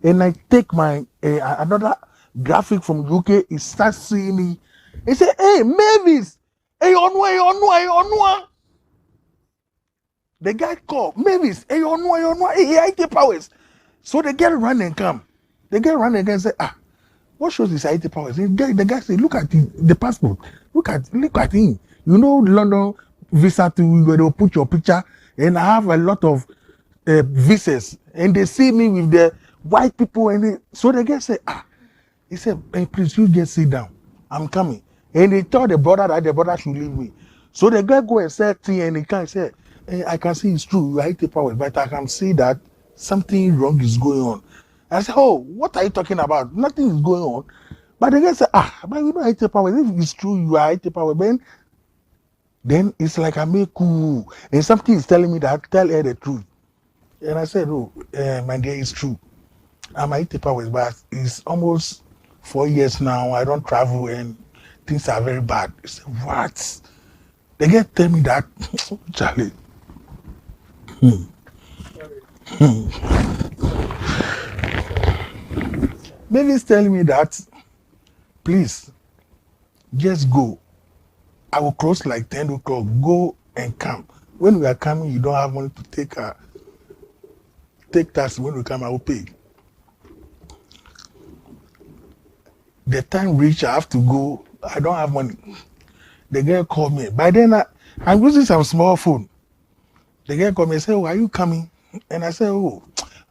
And I take my another graphic from UK. He start seeing me. He said, hey, Mavis, hey, onwa. The guy called Mavis, hey, onwa, hey, Ayitey Powers. So the girl run and come. And say, what shows is Ayitey Powers? The guy said, look at the passport. Look at him. London visa they'll put your picture, and I have a lot of visas, and they see me with the white people, and so the guy said, he said, hey, please, you just sit down. I'm coming. And he told the brother that the brother should leave me. So the guy go and say thing, and he can say, hey, I can see it's true, you are Ayitey Powers, but I can see that something wrong is going on. I said, oh, what are you talking about? Nothing is going on. But the guy said, but you know Ayitey Powers, if it's true, you are Ayitey Powers, then it's like I make cool. And something is telling me that tell her the truth. And I said, oh, my dear, it's true. I'm Ayitey Powers, but it's almost 4 years now. I don't travel and things are very bad. He said, what? The guy tell me that, Charlie. Mavis telling me that, please, just go. I will close like 10 o'clock. Go and come. When we are coming, you don't have money to take taxi. When we come, I will pay. the time reached, I have to go. I don't have money. The girl called me. By then, I'm using some small phone. The girl called me and said, "Oh, are you coming?" And I said, "Oh,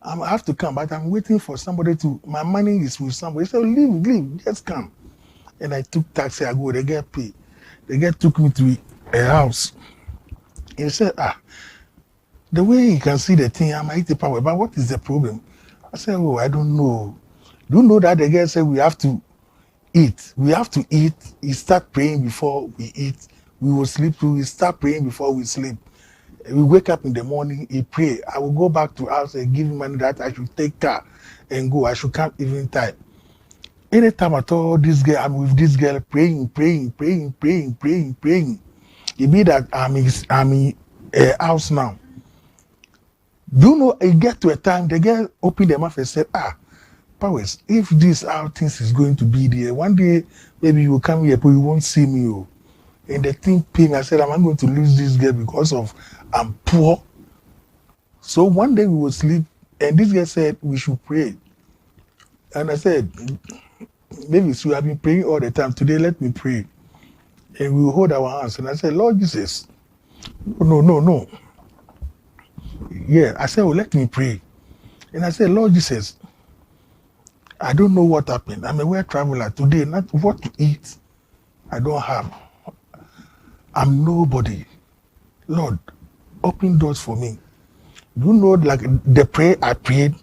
I have to come, but I'm waiting for somebody to. My money is with somebody." He said, "Leave, just come." And I took taxi. I go. The girl paid. The girl took me to a house. He said, the way you can see the thing, I'm Ayitey Powers, but what is the problem? I said, "Oh, I don't know. Do you know that the girl said we have to eat? We have to eat. We start praying before we eat. We will sleep too. We start praying before we sleep. We wake up in the morning, he pray. I will go back to house and give him money that I should take car and go. I should come evening time. Anytime at all, this girl, I'm with this girl praying. It be that I'm in house now. Do you know, it get to a time, the girl opened the mouth and said, Powers, if this how things is going to be there, one day, maybe you will come here, but you won't see me. Oh. And the thing pain, I said, I'm going to lose this girl because of I'm poor. So one day we will sleep, and this girl said, we should pray. And I said, maybe you have been praying all the time. Today, let me pray. And we will hold our hands. And I said, Lord Jesus, no. Yeah, I said, let me pray. And I said, Lord Jesus, I don't know what happened. I'm a world traveler today, not what to eat. I don't have. I'm nobody. Lord, open doors for me. You know, like the prayer I prayed,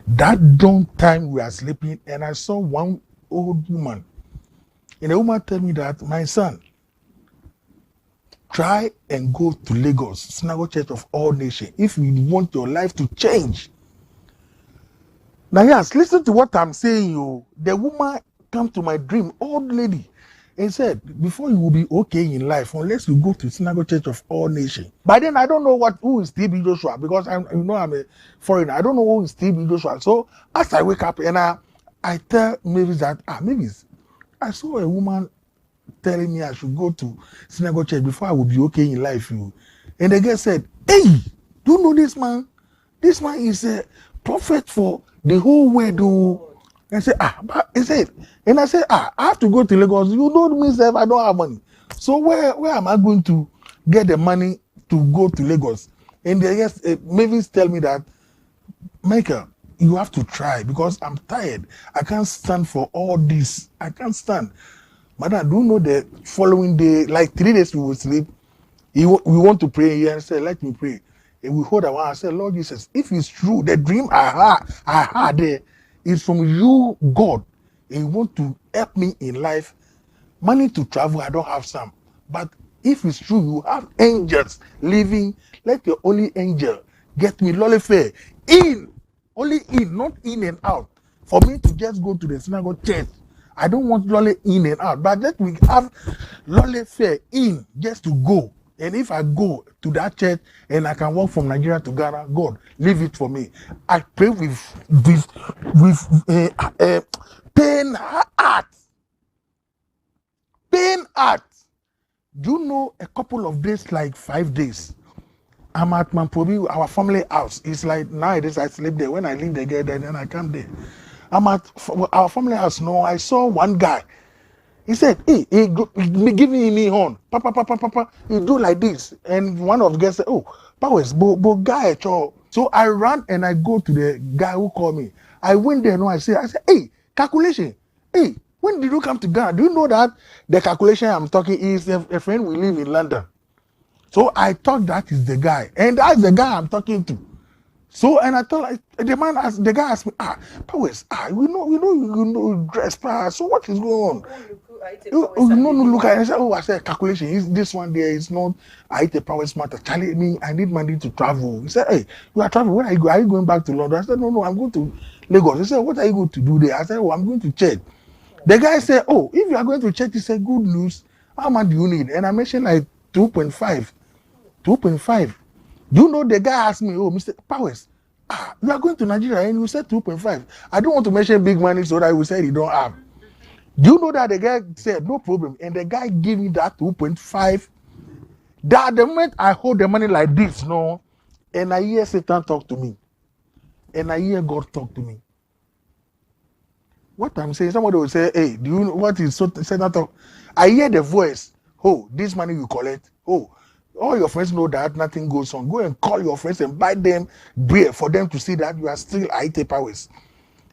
that dawn time we are sleeping, and I saw one old woman. And the woman told me that, my son, try and go to Lagos, Synagogue Church of All Nations, if you want your life to change. Now, yes, listen to what I'm saying. You, the woman come to my dream, old lady, and said, before you will be okay in life, unless you go to Synagogue Church of All Nations. By then, I don't know who is TB Joshua, because I'm a foreigner. I don't know who is TB Joshua. So as I wake up and I tell Mavis that, Mavis, I saw a woman telling me I should go to Synagogue Church before I would be okay in life. You. And the girl said, hey, do you know this man? This man is a prophet for the whole world. I said, but he said, and I said, I have to go to Lagos. You know me, sir, I don't have money. So where am I going to get the money to go to Lagos? And the yes, Mavis tell me that, Michael, you have to try because I'm tired. I can't stand for all this. I can't stand. Madam, do you know the following day, like 3 days we will sleep. We want to pray here and say, let me pray. And we hold our hand and say, Lord Jesus, if it's true, the dream I had there is from you, God, and you want to help me in life. Money to travel, I don't have some. But if it's true, you have angels living, let your only angel get me lolly fare in, only in, not in and out. For me to just go to the synagogue church, I don't want lolly in and out, but let me have lolly fare in just to go. And if I go to that church and I can walk from Nigeria to Ghana, God, leave it for me. I pray with pain heart. Pain heart. Do you know a couple of days, like 5 days, I'm at Mampobi, our family house. It's like nowadays I sleep there. When I leave the gate, then I come there. I'm at our family house. No, I saw one guy. He said, hey, he giving me horn. Papa. He do like this. And one of the guys said, oh, Powers, but guy, cho. So I ran and I go to the guy who called me. I went there and I said, hey, calculation. Hey, when did you come to Ghana? Do you know that the calculation I'm talking is a friend we live in London? So I thought that is the guy. And that's the guy I'm talking to. So, and I thought, the guy asked me, Powers, we know you dress, so what is going on? Look at it. I said, calculation, is this one there is not Ayitey Powers matter. Charlie, I need money to travel. He said, hey, you are traveling, where are you going? Are you going back to London? I said, no, I'm going to Lagos. He said, what are you going to do there? I said, oh, I'm going to church. The guy said, oh, if you are going to church, he said, good news, how much do you need? And I mentioned like 2.5. Do you know the guy asked me, oh, Mr. Powers, you are going to Nigeria and you said 2.5. I don't want to mention big money so that you say you don't have. Do you know that the guy said, no problem, and the guy gave me that 2.5. That the moment I hold the money like this, no, and I hear Satan talk to me, and I hear God talk to me. What I'm saying, somebody will say, hey, do you know what is so that? I hear the voice. Oh, this money you collect. Oh, all your friends know that nothing goes on. Go and call your friends and buy them beer for them to see that you are still Ayitey Powers.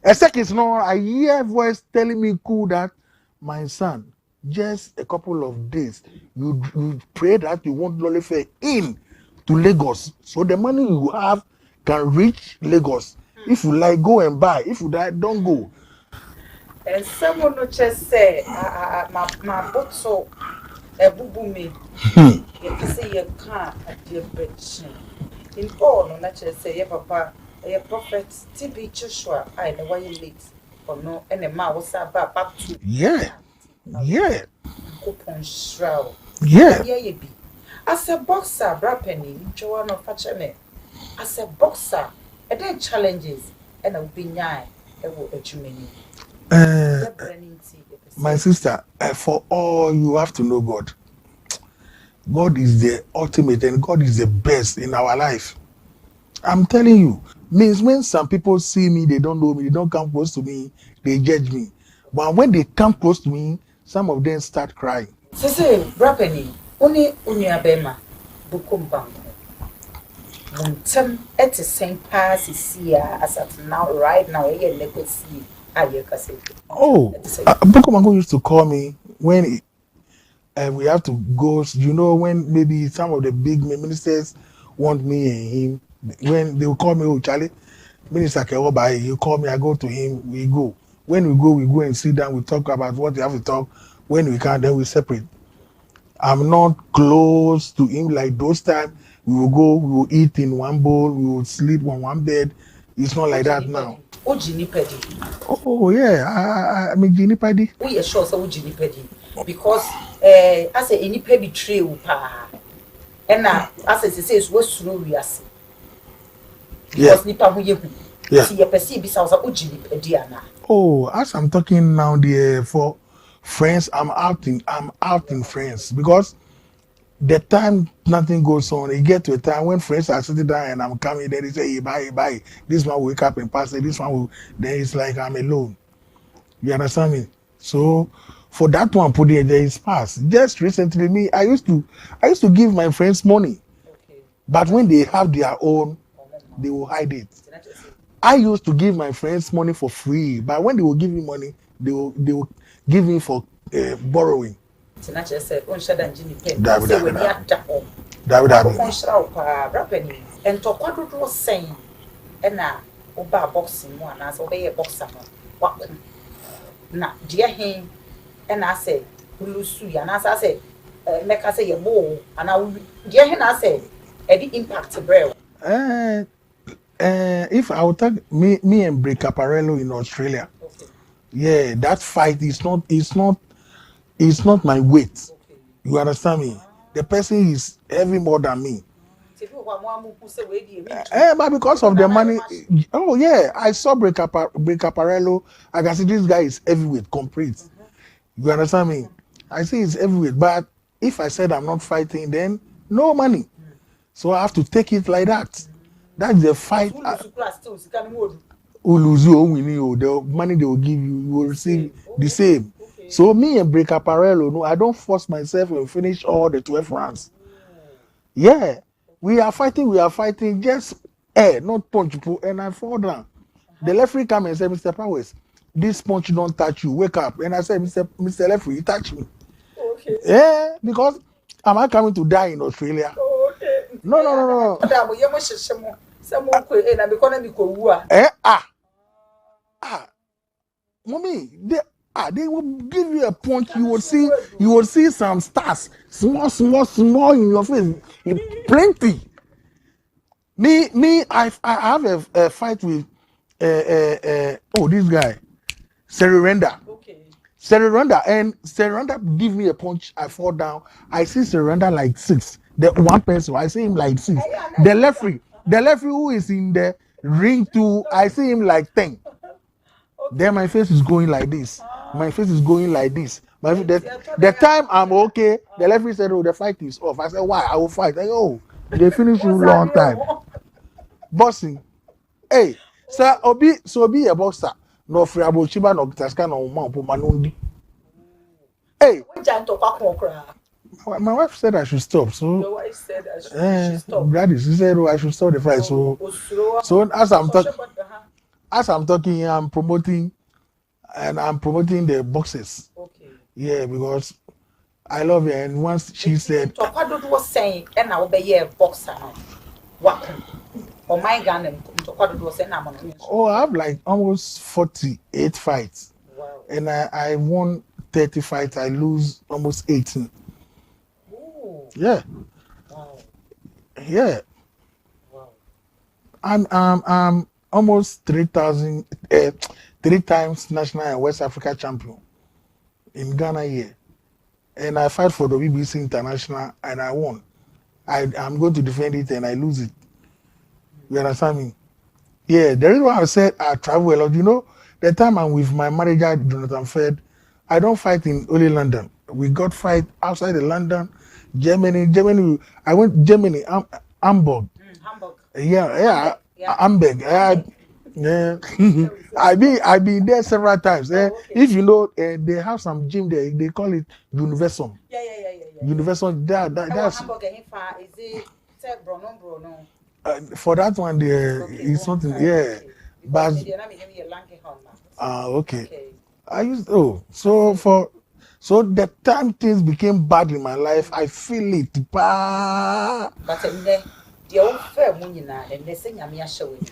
A second, no, I hear a voice telling me cool that my son, just a couple of days, you pray that you want Lolife in to Lagos. So the money you have can reach Lagos. If you like, go and buy. If you like, don't go. And someone no just say, my bottle, a boo boo me. You say you can't at the bridge. In all, no, not just say, papa, a prophet, TB Joshua, I know why you late. Or no, and a mouse back to. Yeah. Coupon shroud. Yeah. You be. As a boxer, Brapenny, Joanna Fachame. As a boxer, and then challenges, and a be nigh, a will at you many. My sister, for all you have to know God. God is the ultimate and God is the best in our life. I'm telling you. Means when some people see me, they don't know me, they don't come close to me, they judge me. But when they come close to me, some of them start crying. Say, Brapenny, only Unia Bukum Bank. At the same pass is here as at now, right now, you never see. Oh, Bukumango used to call me when we have to go. You know, when maybe some of the big ministers want me and him, when they will call me, oh, Charlie, Minister Kewobai, you call me, I go to him, we go. When we go and sit down, we talk about what we have to talk. When we can't, then we separate. I'm not close to him like those times. We will go, we will eat in one bowl, we will sleep on one bed. It's not like that now. Oh yeah, I mean Ginny Paddy. We are sure so Ginny Paddy because as a any pay betray and now as it says what's through we are see. Because Nipa who you see your perceive sounds of Ginny Paddy. Oh, as I'm talking now, the for friends, I'm out in friends because the time nothing goes on, it get to a time when friends are sitting down and I'm coming, then they say, hey, bye. This one will wake up and pass it, this one will, then it's like I'm alone. You understand me? So for that one put there is pass. Just recently, me, I used to give my friends money. Okay. But when they have their own, they will hide it. I used to give my friends money for free, but when they will give me money, they will give me for borrowing. Tinache said, "On shada Jimmy Pen." David. On shada Brapenny and to quadruple was saying, and now oba boxing one as obey a boxer. What now, dear him, and I say, Ulusu, and as I say, make us say a bow, and I will dear him, I say, any impact to braille. If I would take me and Break Caparello in Australia, okay. Yeah, that fight is not my weight. Okay. You understand me? The person is heavy more than me. But because of the money, oh yeah, I saw Break Caparello. I can see this guy is heavyweight, complete. You understand me? I see it's heavyweight, but if I said I'm not fighting, then no money. So I have to take it like that. That's the fight. The money they will give you, you will receive the same. Okay. So me and Break Apparello, no, I don't force myself and finish all the 12 rounds. Yeah, we are fighting, just not punch, and I fall down. The referee come and say, Mr. Powers, this punch don't touch you, wake up. And I said, Mr. Referee, you touch me. Okay. Yeah, because am I coming to die in Australia? Okay. No. Mommy, they will give you a punch. You will see some stars, small in your face, plenty. Me, I have a fight with this guy, Serenda. Okay. Serenda, and Serenda give me a punch. I fall down. I see Serenda like 6. The one person, I see him like 6. The referee who is in the ring too, I see him like 10. Okay. Then my face is going like this. The time I'm okay, the referee said, "Oh, the fight is off." I said, "Why? I will fight." They finish you long time. Boxing. Hey, sir, be a boxer. no free abo chiba no taska no ma po manundi. Hey, my wife said I should stop. So Your wife said I should stop. Gladys, she said, oh, I should stop the fight. So as I'm talking, I'm promoting the boxes. Okay. Yeah, because I love her. And once she said, Tokado was saying, and I will be a boxer. What? Oh my God, Tokado was saying, oh, I have like almost 48 fights. Wow. And I won 30 fights. I lose almost 18. Ooh. Yeah. Wow. Yeah. Wow. I'm almost 3 times national and West Africa champion in Ghana here. And I fight for the BBC International and I won. I'm going to defend it and I lose it. You understand me? Yeah, the reason why I said I travel a lot, you know, the time I'm with my manager, Jonathan Fed, I don't fight in only London. We got fight outside of London, Germany. I went Germany, Hamburg. Hamburg. Yeah, Hamburg. Yeah. I've been there several times. Okay. If you know, they have some gym there. They call it Universum. Yeah. Universum. That's Hamburg. Is it Bruno? For that one, there is something. Yeah, but okay. I used so the time things became bad in my life, I feel it. But the old fair munina and they say Yamia showing.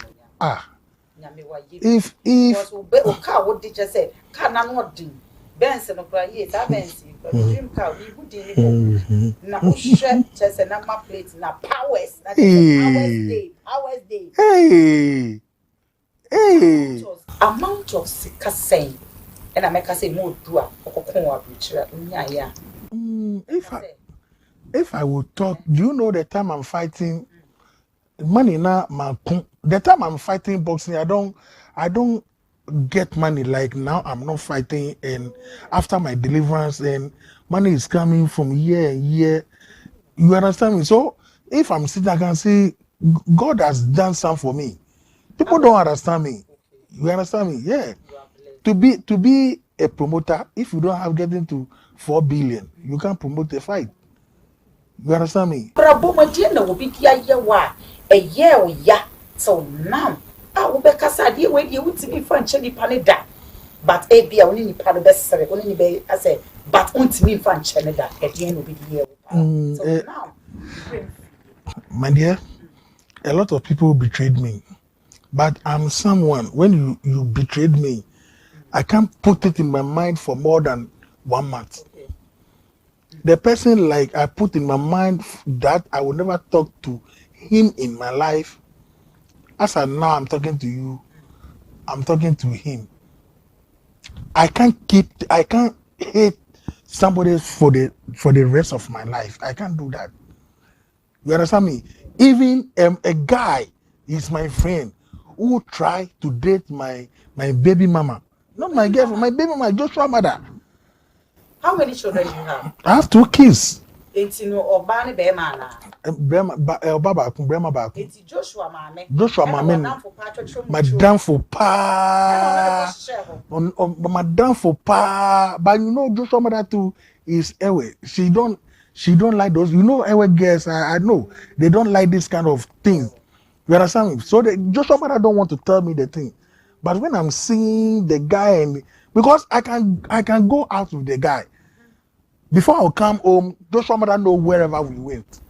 If what did you say? Can I not do? Benson of Prayer, Benson, but dream car, we would do now share chess and number plates, now powers, hours day. Hey, amount of sick saying, and I make us say more do a if I would talk, do you know the time I'm fighting? Money now, the time I'm fighting boxing, I don't get money like now. I'm not fighting, and after my deliverance, and money is coming from year and year. You understand me? So if I'm sitting, I can see God has done something for me. People don't understand me. You understand me? Yeah. To be a promoter, if you don't have getting to 4 billion, you can't promote a fight. You understand me? A year so now I will be Casadia when you would be French any panida. But a be only pan best only be I say, but won't me French Canada at the end of the year. So now, my dear, a lot of people betrayed me. But I'm someone, when you betrayed me, I can't put it in my mind for more than 1 month. Okay. The person like I put in my mind that I will never talk to him in my life. As now I'm talking to you, I'm talking to him. I can't hate somebody for the rest of my life. I can't do that. You understand me? Even a guy is my friend who tried to date my baby mama. Not my girlfriend, my baby mama, Joshua mother. How many children do you have? I have 2 kids. It's or Barney Bearmana. It's Joshua Mame. Madame for pa. But you know, Joshua mother too is Ewe. She don't like those. You know, Ewe girls. I know they don't like this kind of things. You understand me? So Joshua mother don't want to tell me the thing. But when I'm seeing the guy, and because I can go out with the guy. Before I come home, Joshua mother know wherever we went.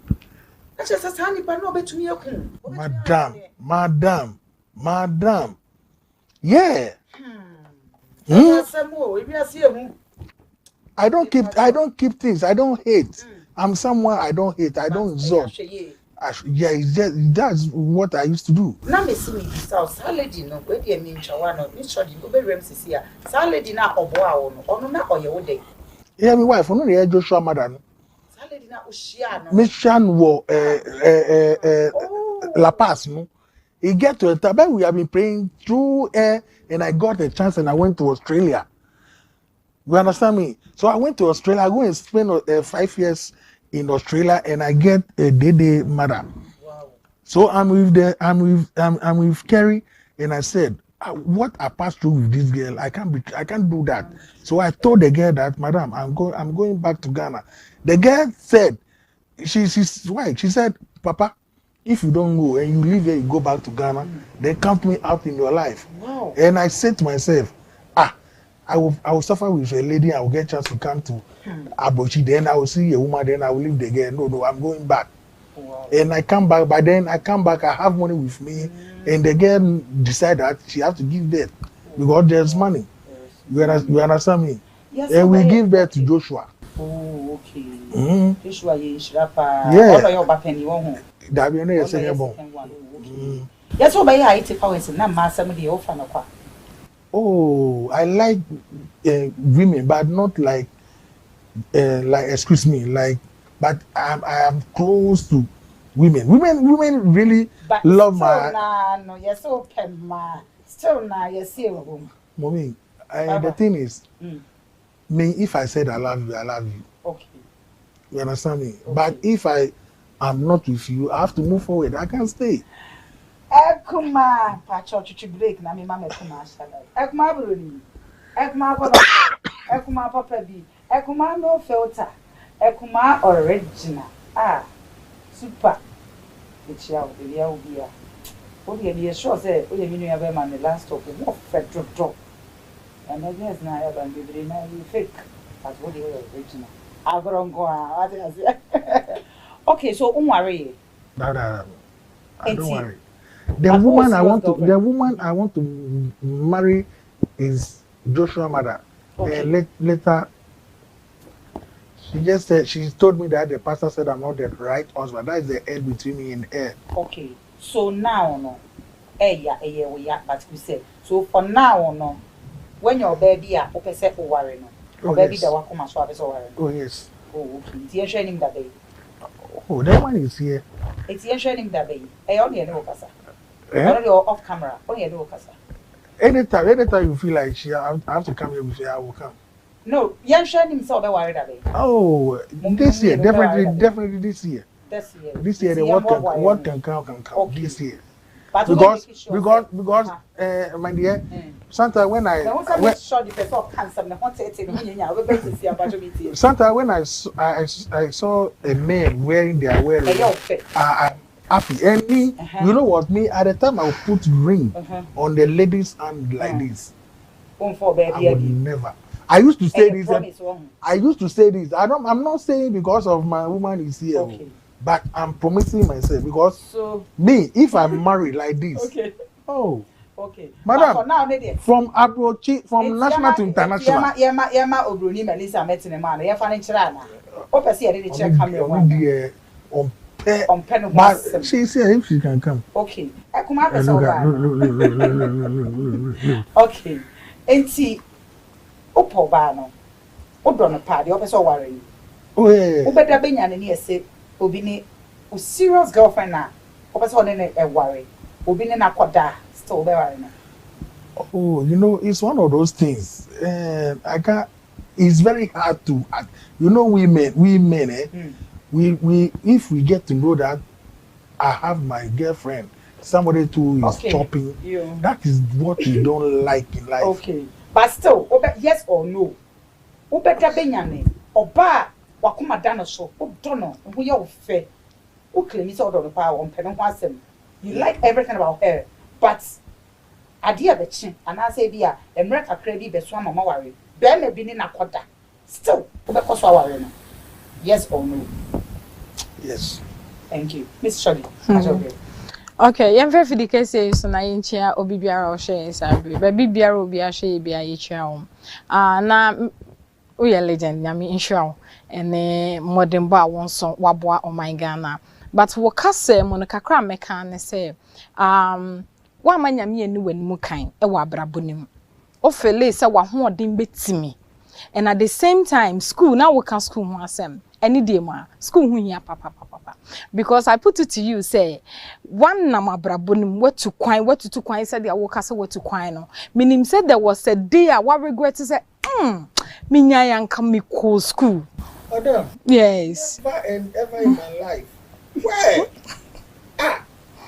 Madam. Yeah. I don't keep things. I don't hate. I'm someone I don't hate. I don't exalt. Yeah, it's just, that's what I used to do. Now me see me this lady no we dey me nchawa no me sure go be rem sisi a. Sa lady na obo a wo no. Ono na oye dey. Yeah, my wife, no dey Joshua mother no. Sa lady na oshia no. Me shan wo La Paz no. He get to a time we have been praying through and I got a chance and I went to Australia. You understand me? So I went to Australia. I go and spend 5 years in Australia and I get a mother. Wow. So I'm with Kerry and I said, what I passed through with this girl, I can't do that. So I told the girl that, Madam, I'm going back to Ghana. The girl said, she's white. She said, Papa, if you don't go and you leave here, you go back to Ghana, then count me out in your life. Wow. And I said to myself, I will suffer with a lady. I will get a chance to come to Abochi. Then I will see a woman. Then I will leave the girl. No, I'm going back. Wow. And I come back. But then I come back. I have money with me, and the girl decide that she has to give birth because there's money. You understand me? Yes. And we give birth to Joshua. Oh, okay. Joshua ye shrapa. Yeah. What are your bapping you want? That be no second born. Yes, what by Ayitey Powers and now somebody offer no. Oh, I like women, but not like excuse me, but I am close to women. Women really but love my. No, you're so pema. Still now, you see, mommy. The thing is, me, if I said I love you, I love you. Okay. You understand me? Okay. But if I am not with you, I have to move forward. I can't stay. Ekuma, pacho chuchu break na mi mama ekuma shala. Ekuma broni. Ekuma papa. Ekuma papa bi. Ekuma no filter. Ekuma original. Super. Etia o de ya obi a. O de be sure say o ye mi no ya be man the last talk mo fet drop. And I guess na ya ban be na you fake. But o de original. Agrongo a. Okay, so unware. I don't worry. The woman I want to marry is Joshua mother. Okay. Later, she just said, she told me that the pastor said I'm not the right husband. That is the end between me and her. Okay. So now, no. But we said, so for now, no. When your baby are open set for worry, no. Oh, baby yes. that will come as well as worry. Oh, yes. Oh, okay. It's your training that baby. Oh, that one is here. It's your training that baby. I only know Kasa. Only off camera. Only know Kasa. Anytime you feel like I have to come here with you, I will come. No, young training so be worried that baby. Oh, this year, definitely this year. This year, what can come. Okay. This year. But because my dear, sometimes when I saw a man wearing their wearing, I'm happy. And me, you know what? Me at the time I would put ring on the ladies' hand like this. I would never. I used to say this. I'm not saying because of my woman is here. Okay. But I'm promising myself because me, if I'm married like this, okay, madam, now, from abroad, from national to international. Obroni Melissa met in a man. You're finding Chirana. Obviously, I didn't check camera. But she said if she can come. Okay, I come out as okay, and see, Opo Bano, Odon party, Opus worry. Oh, yeah, better be an near say. Obini, a serious girlfriend now. Opus on a worry. Obini na kwada still there. Oh, you know, it's one of those things. I can't. It's very hard to. You know, we men, we if we get to know that I have my girlfriend, somebody too is chopping. That is what we don't like in life. Okay, but still, yes or no? Better benyane oba. Wakuma dano so, dono, we are fair. Who claim it's all on the power on Penawasem. You like everything about her, but idea the chin, and I say, dear, America credit the swam of worry. Bear may be in a quarter. Still, because our yes or no? Yes. Thank you. Miss Shirley. Okay, yam fair for the case so na yinchia obi biara o share inside baby biara obi a share bia yechia na we are legend nyame insure ene modern ba won so waboa o my Ghana but wo kase mo no kakra meka ne say wa manyame enu wanimu kan e wa abrabonim o fele say wa ho odin betimi and at the same time school now we can school ho asem any day ma school hu hia papa because I put it to you say one na mabrabonim what to kwan said the woka say what to kwan no meaning said there was a day I regret to say me nya yanka me cool school Madam, yes never and ever in my life where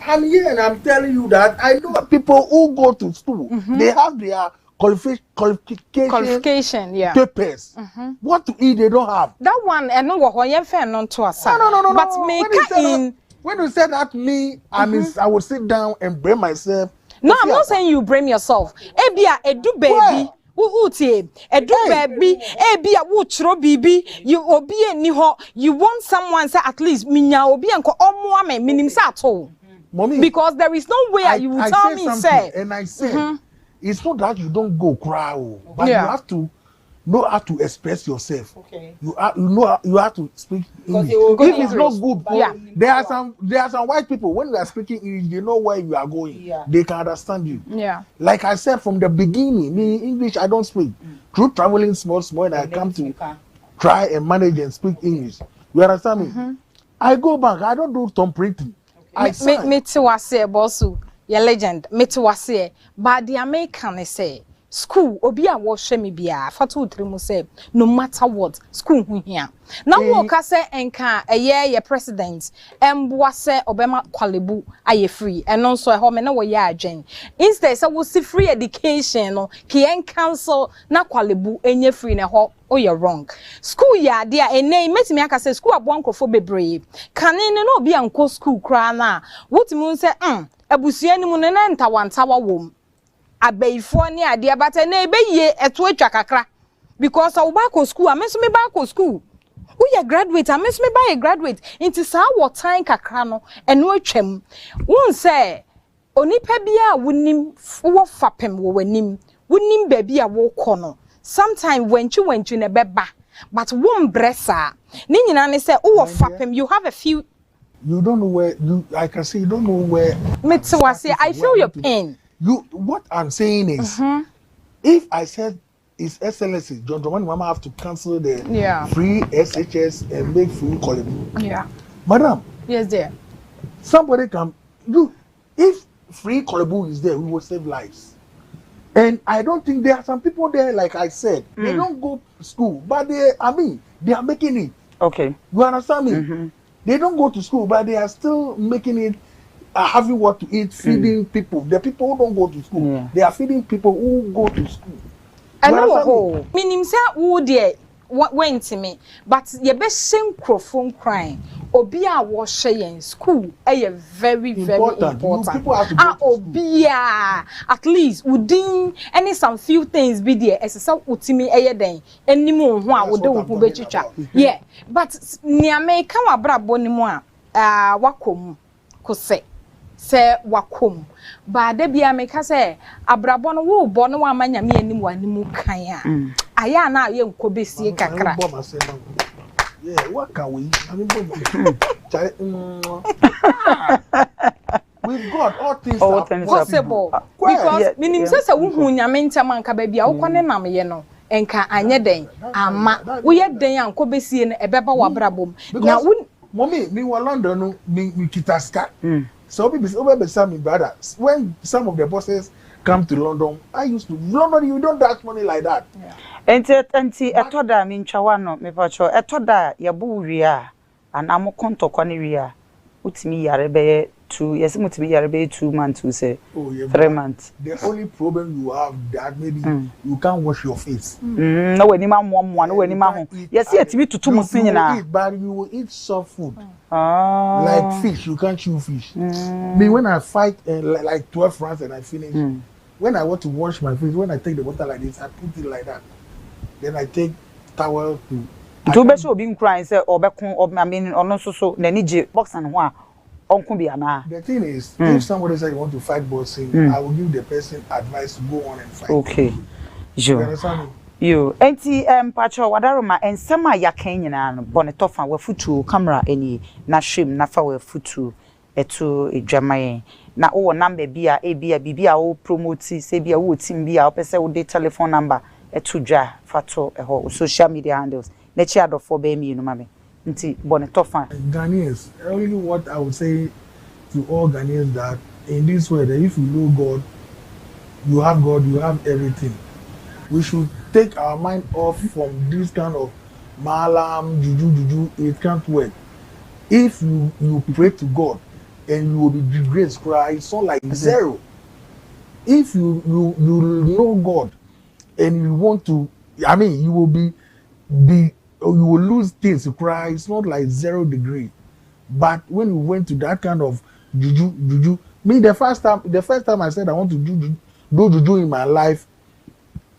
I'm here and I'm telling you that I know people who go to school. They have their qualification, yeah. Papers. What to eat they don't have. That one, and no one fair non to us. No. But make in. When you said that to me, I mean, I would sit down and blame myself. No, I'm not saying you blame yourself. Ebia, edu baby. Edu baby. Ebia, chro bibi. You obi ni ho. You want someone say at least minya obi anko omo ame minim sa at all. Mommy, because there is no way you will tell me say. And I said, it's not that you don't go cry, but you have to know how to express yourself. Okay. You have to speak English. If it's not good, there are some white people when they are speaking English, they know where you are going. Yeah. They can understand you. Yeah. Like I said from the beginning, me English I don't speak. Through traveling small, and I come to try and manage and speak English. You understand me? I go back. I don't do thumb printing. I me too was say bossu. Your legend, me to was say, but the American say, school, Obia was shemi bia, for 2-3 months say, no matter what, school here. Now, walk say, enka, a year, your president, and was say, Obama Qualibu, aye free, and also a home and no ya Jane. Instead, so was see free education, or Kien council, na Qualibu, and ye free in a hop. Oh, you're wrong. School ya, dear, a name, met me, I say, school a bonko for be brave. Can no be uncle school cry now? What moon say, Abusiani munena ntawantawa wom abeifo ni ade abata na ebeye eto atwa kakra because I back to school ameso me back to school who ya graduate ameso me ba graduate inti sa wo time kakra no eno atwam won say onipa bia wonim wo fapem wo wanim wonim ba bia wo kɔ no sometime wenchu na beba but won bressa ni nyina ne say wo fapem you have a few. You don't know where I can say you don't know where. I feel your pain. What I'm saying is, if I said it's SLS, John Dramani Mama have to cancel the free SHS and make free college. Yeah, madam. Yes, dear. Somebody can do if free college is there, we will save lives. And I don't think there are some people there, like I said, they don't go to school, but they are making it. Okay, you understand me? They don't go to school, but they are still making it, having what to eat, feeding people. The people who don't go to school, they are feeding people who go to school. I know. Meaning, sir, who dear went to me, but your best synchrophone crying. Obia was saying school, very important. Obia, at least within any some few things be there as a sub utimi day, any more one would do chicha. Yeah, but near me come a bra bonimoa, wakum, kose, say wakum. But debia make us say, a brabon woo, bono mania me any one mukaya. Ayana young kobesi kakra. Yeah, what can we? I mean, we've got all things possible. Because meaning says a woman yamenta man kababia ukwane nam ye no enka anye den ama wo ye den anko besie no ebeba wabrabom na mommy me wa London no me kitaska so be some brother when some of the bosses come to London London you don't dash money like that. Enti etoda mi ntwawa no me pacho etoda ye bu wia anamo konto kwani wia utimi yare be 2 yes mutimi yare be 2 months to say 3 months. The only problem you have that maybe you can't wash your face. No we ni ma mo no we ni ma ho yes etimi tutu musin nyina but you will eat soft food. Like fish you can't chew fish. Me when I fight like 12 rounds and I finish when I want to wash my face when I take the water like this I put it like that. Then I take towel to be so being crying say obekun I mean ono so na ni je box and ho a onku bia na. The thing is if somebody say you want to fight boxing I will give the person advice to go on and fight. Okay. You enti pacho wadaroma ensema ya kan nyina no bonetofa wa futu camera eni na hwem na fa wa futu eto edwamaye na wo number bia bibia wo promote say bia wo team bia wo pese wo de telephone number eto dwa fato eho social media handles na chi adofo be mi no mame nti bonetofa Ghanaians only what I would say to all Ghanaians that in this way that if you know God you have everything. We should take our mind off from this kind of malam, juju, it can't work. If you pray to God and you will be disgraced. It's not like zero. If you know God and you want to, I mean, you will be you will lose things. It's not like 0 degree. But when you went to that kind of juju, me the first time I said I want to do juju in my life,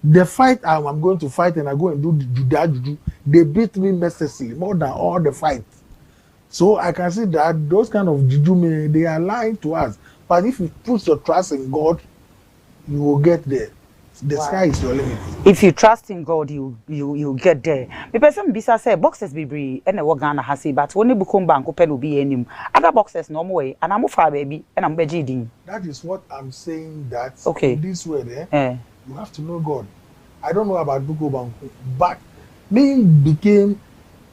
the fight I'm going to fight and I go and do that juju, they beat me mercilessly more than all the fights. So I can see that those kind of juju, they are lying to us. But if you put your trust in God, you will get there. The sky is your limit. If you trust in God, you get there. The person bisa say boxes be brave and a Ghana has it, but only bukum bank open will be any other boxes no way. And I'm far baby and I'm begging. That is what I'm saying. That okay. This way, you have to know God. I don't know about Buko Banku, but me became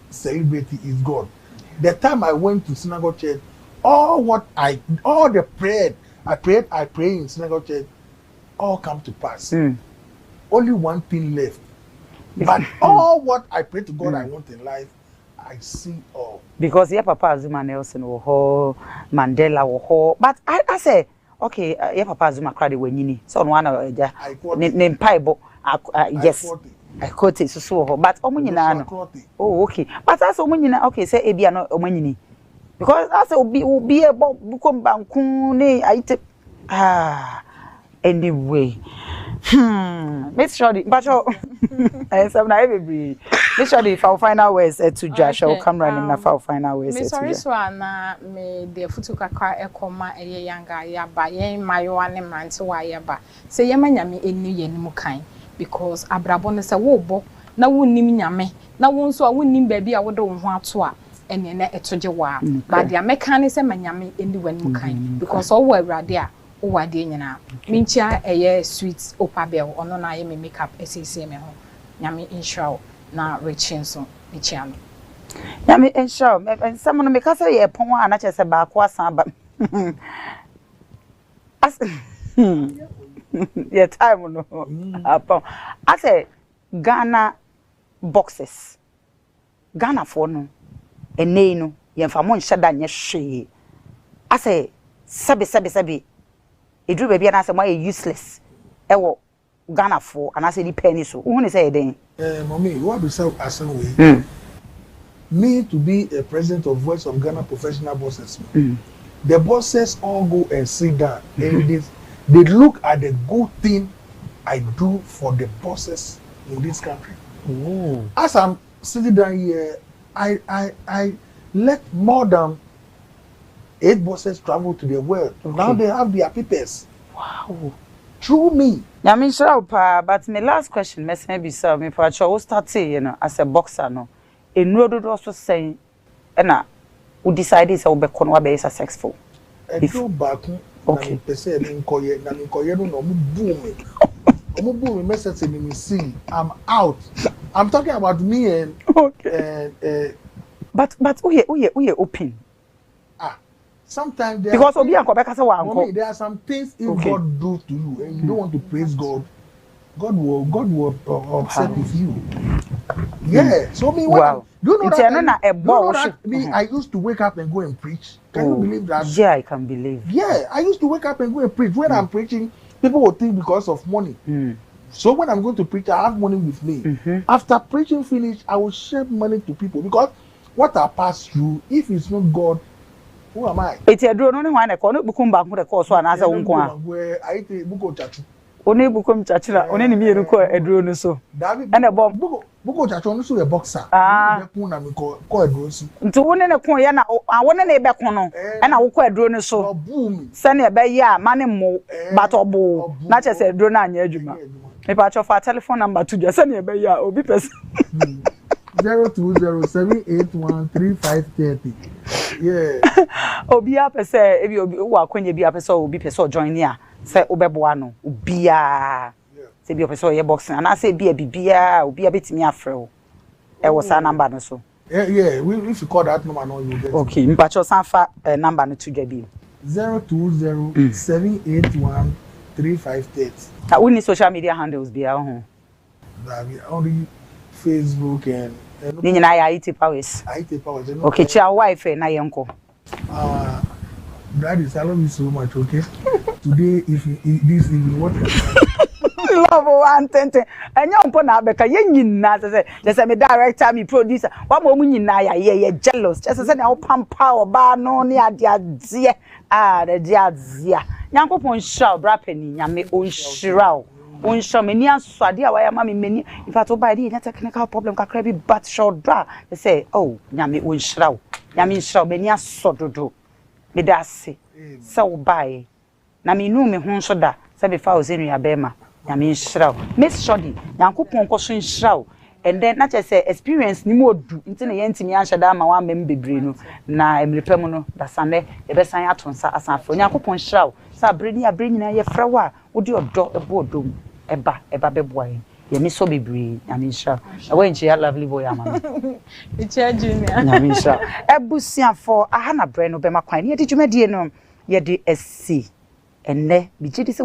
celebrity is God. The time I went to synagogue church, all the prayer I pray in synagogue church, all come to pass. Only one thing left. But all what I pray to God I want in life, I see all. Because your papa Zuma Nelson or Mandela or but I say, okay, your papa Zuma cried when you so one name Bible. Yes. I quote it so but oh okay. But that's okay, say Ebia no omanini. Because I say be about bukom banku ne Ayitey anyway. Make sure the but make sure the final words to Josh will come running na final words. Me sorry so na me the futu kakra ekoma eye yanga ya ba yen mayowa ne mrante wa ya ba. Say yema nyame eni ye ni mu kan because abrabo ne se wo bo na wonnim nyame na won so a wonnim ba bi a wode wo ho ato a ene na etoje wa ba dia meka ne se manyame eni wani mu kan because all wa awrade a o wa de nyina minchia eye sweet opabel ono na ye me makeup esese me ho nyame insure na rechin so minchia no nyame insure someone make say ye pon a na chese ba ko asan ba as yeah time no upon I say Ghana boxes Ghana for no ene no ye mfa mo nhyeda nye hwe I say sabi edru baby na say mo useless ewo Ghana for and I say the penny so who ni say den mommy what be say asan we me to be a president of Voice of Ghana professional bosses the bosses all go and sit down and they look at the good thing I do for the bosses in this country. Ooh. As I'm sitting down here, I let more than 8 bosses travel to the world. Okay. Now they have their papers. Wow. Through me. I mean, sure, but my last question, maybe so, me for sure, start saying, as a boxer, no, in road also saying, and who decided to be successful. If you back. Okay. I'm out. I'm talking about me and okay. But we open. Sometimes there because there are some things if God do to you and you don't want to praise God, God will upset with you. Yeah. So me wow. You know that I used to wake up and go and preach. Can you believe that? Yeah, I can believe. Yeah, I used to wake up and go and preach. When I'm preaching, people will think because of money. So when I'm going to preach, I have money with me. After preaching finish, I will share money to people because what I pass through, if it's not God, who am I? It's a drone only one. I call it Bukum Bank with a course one as a one. Where I take Buko Chachu. Only Bukum Chachula, only me a drone so. And a bomb Buko Chachu, also a boxer. To one in a corner, I want a back on, and I will call a drone so. Boom. Send a bay, money more, but or boo, not as a drone on your juma. A patch of our telephone number to just send a bay or be person. 0207813530. Yeah. Obia per se, if you walk when you be a person, will be person join here. Say Obeboano, Ubia. Say be a person, your boxing, and I say be a bibia, be a bit me afro. It was a number so. Yeah, if you call that number, no, you get. Okay, but your sanfa number to JB 0207813530. We need social media handles be our home. Only Facebook and Ayitey Powers. Ayitey Powers. Okay, your wife and uncle. Gladys, I love you so much, okay? Today, if this evening, what love one thing. And you put na beka ye nyina say me director, me producer. What mo nyina ya jealous. Just say na pampa oba no ne ade ade. Ah, the ade. Nyankopon show bra pani nyame onhyira on show me ni asade a waya ma me mani. In fact, oba dey na technical problem kakra bi but show dra. They say, "Oh, nyame onhyira. Nyame nhyira me ni asododo." Me da se. Se oba na me nu me ho so da. Se be fa ozenu ya bema. Nyame nhyira. Miss Shodi, Nyankopon ko so nhyira. And then na say experience ni mo du nti na ye ntimi anhye da ma wa mem bebre no na emrepem no da sane e be san atonsa asanfo Nyankopon nhyira. Sa breni abreni na ye frawa wo di odo ebo odom eba beboa ye mi so bebre Nyame nhyira. E we nche ya lovely boy ama me. Ichia junior. Nyame nhyira. Ebusiafo aha na bre no be makwan ye di dwumadie no ye di esi enne bi gidi se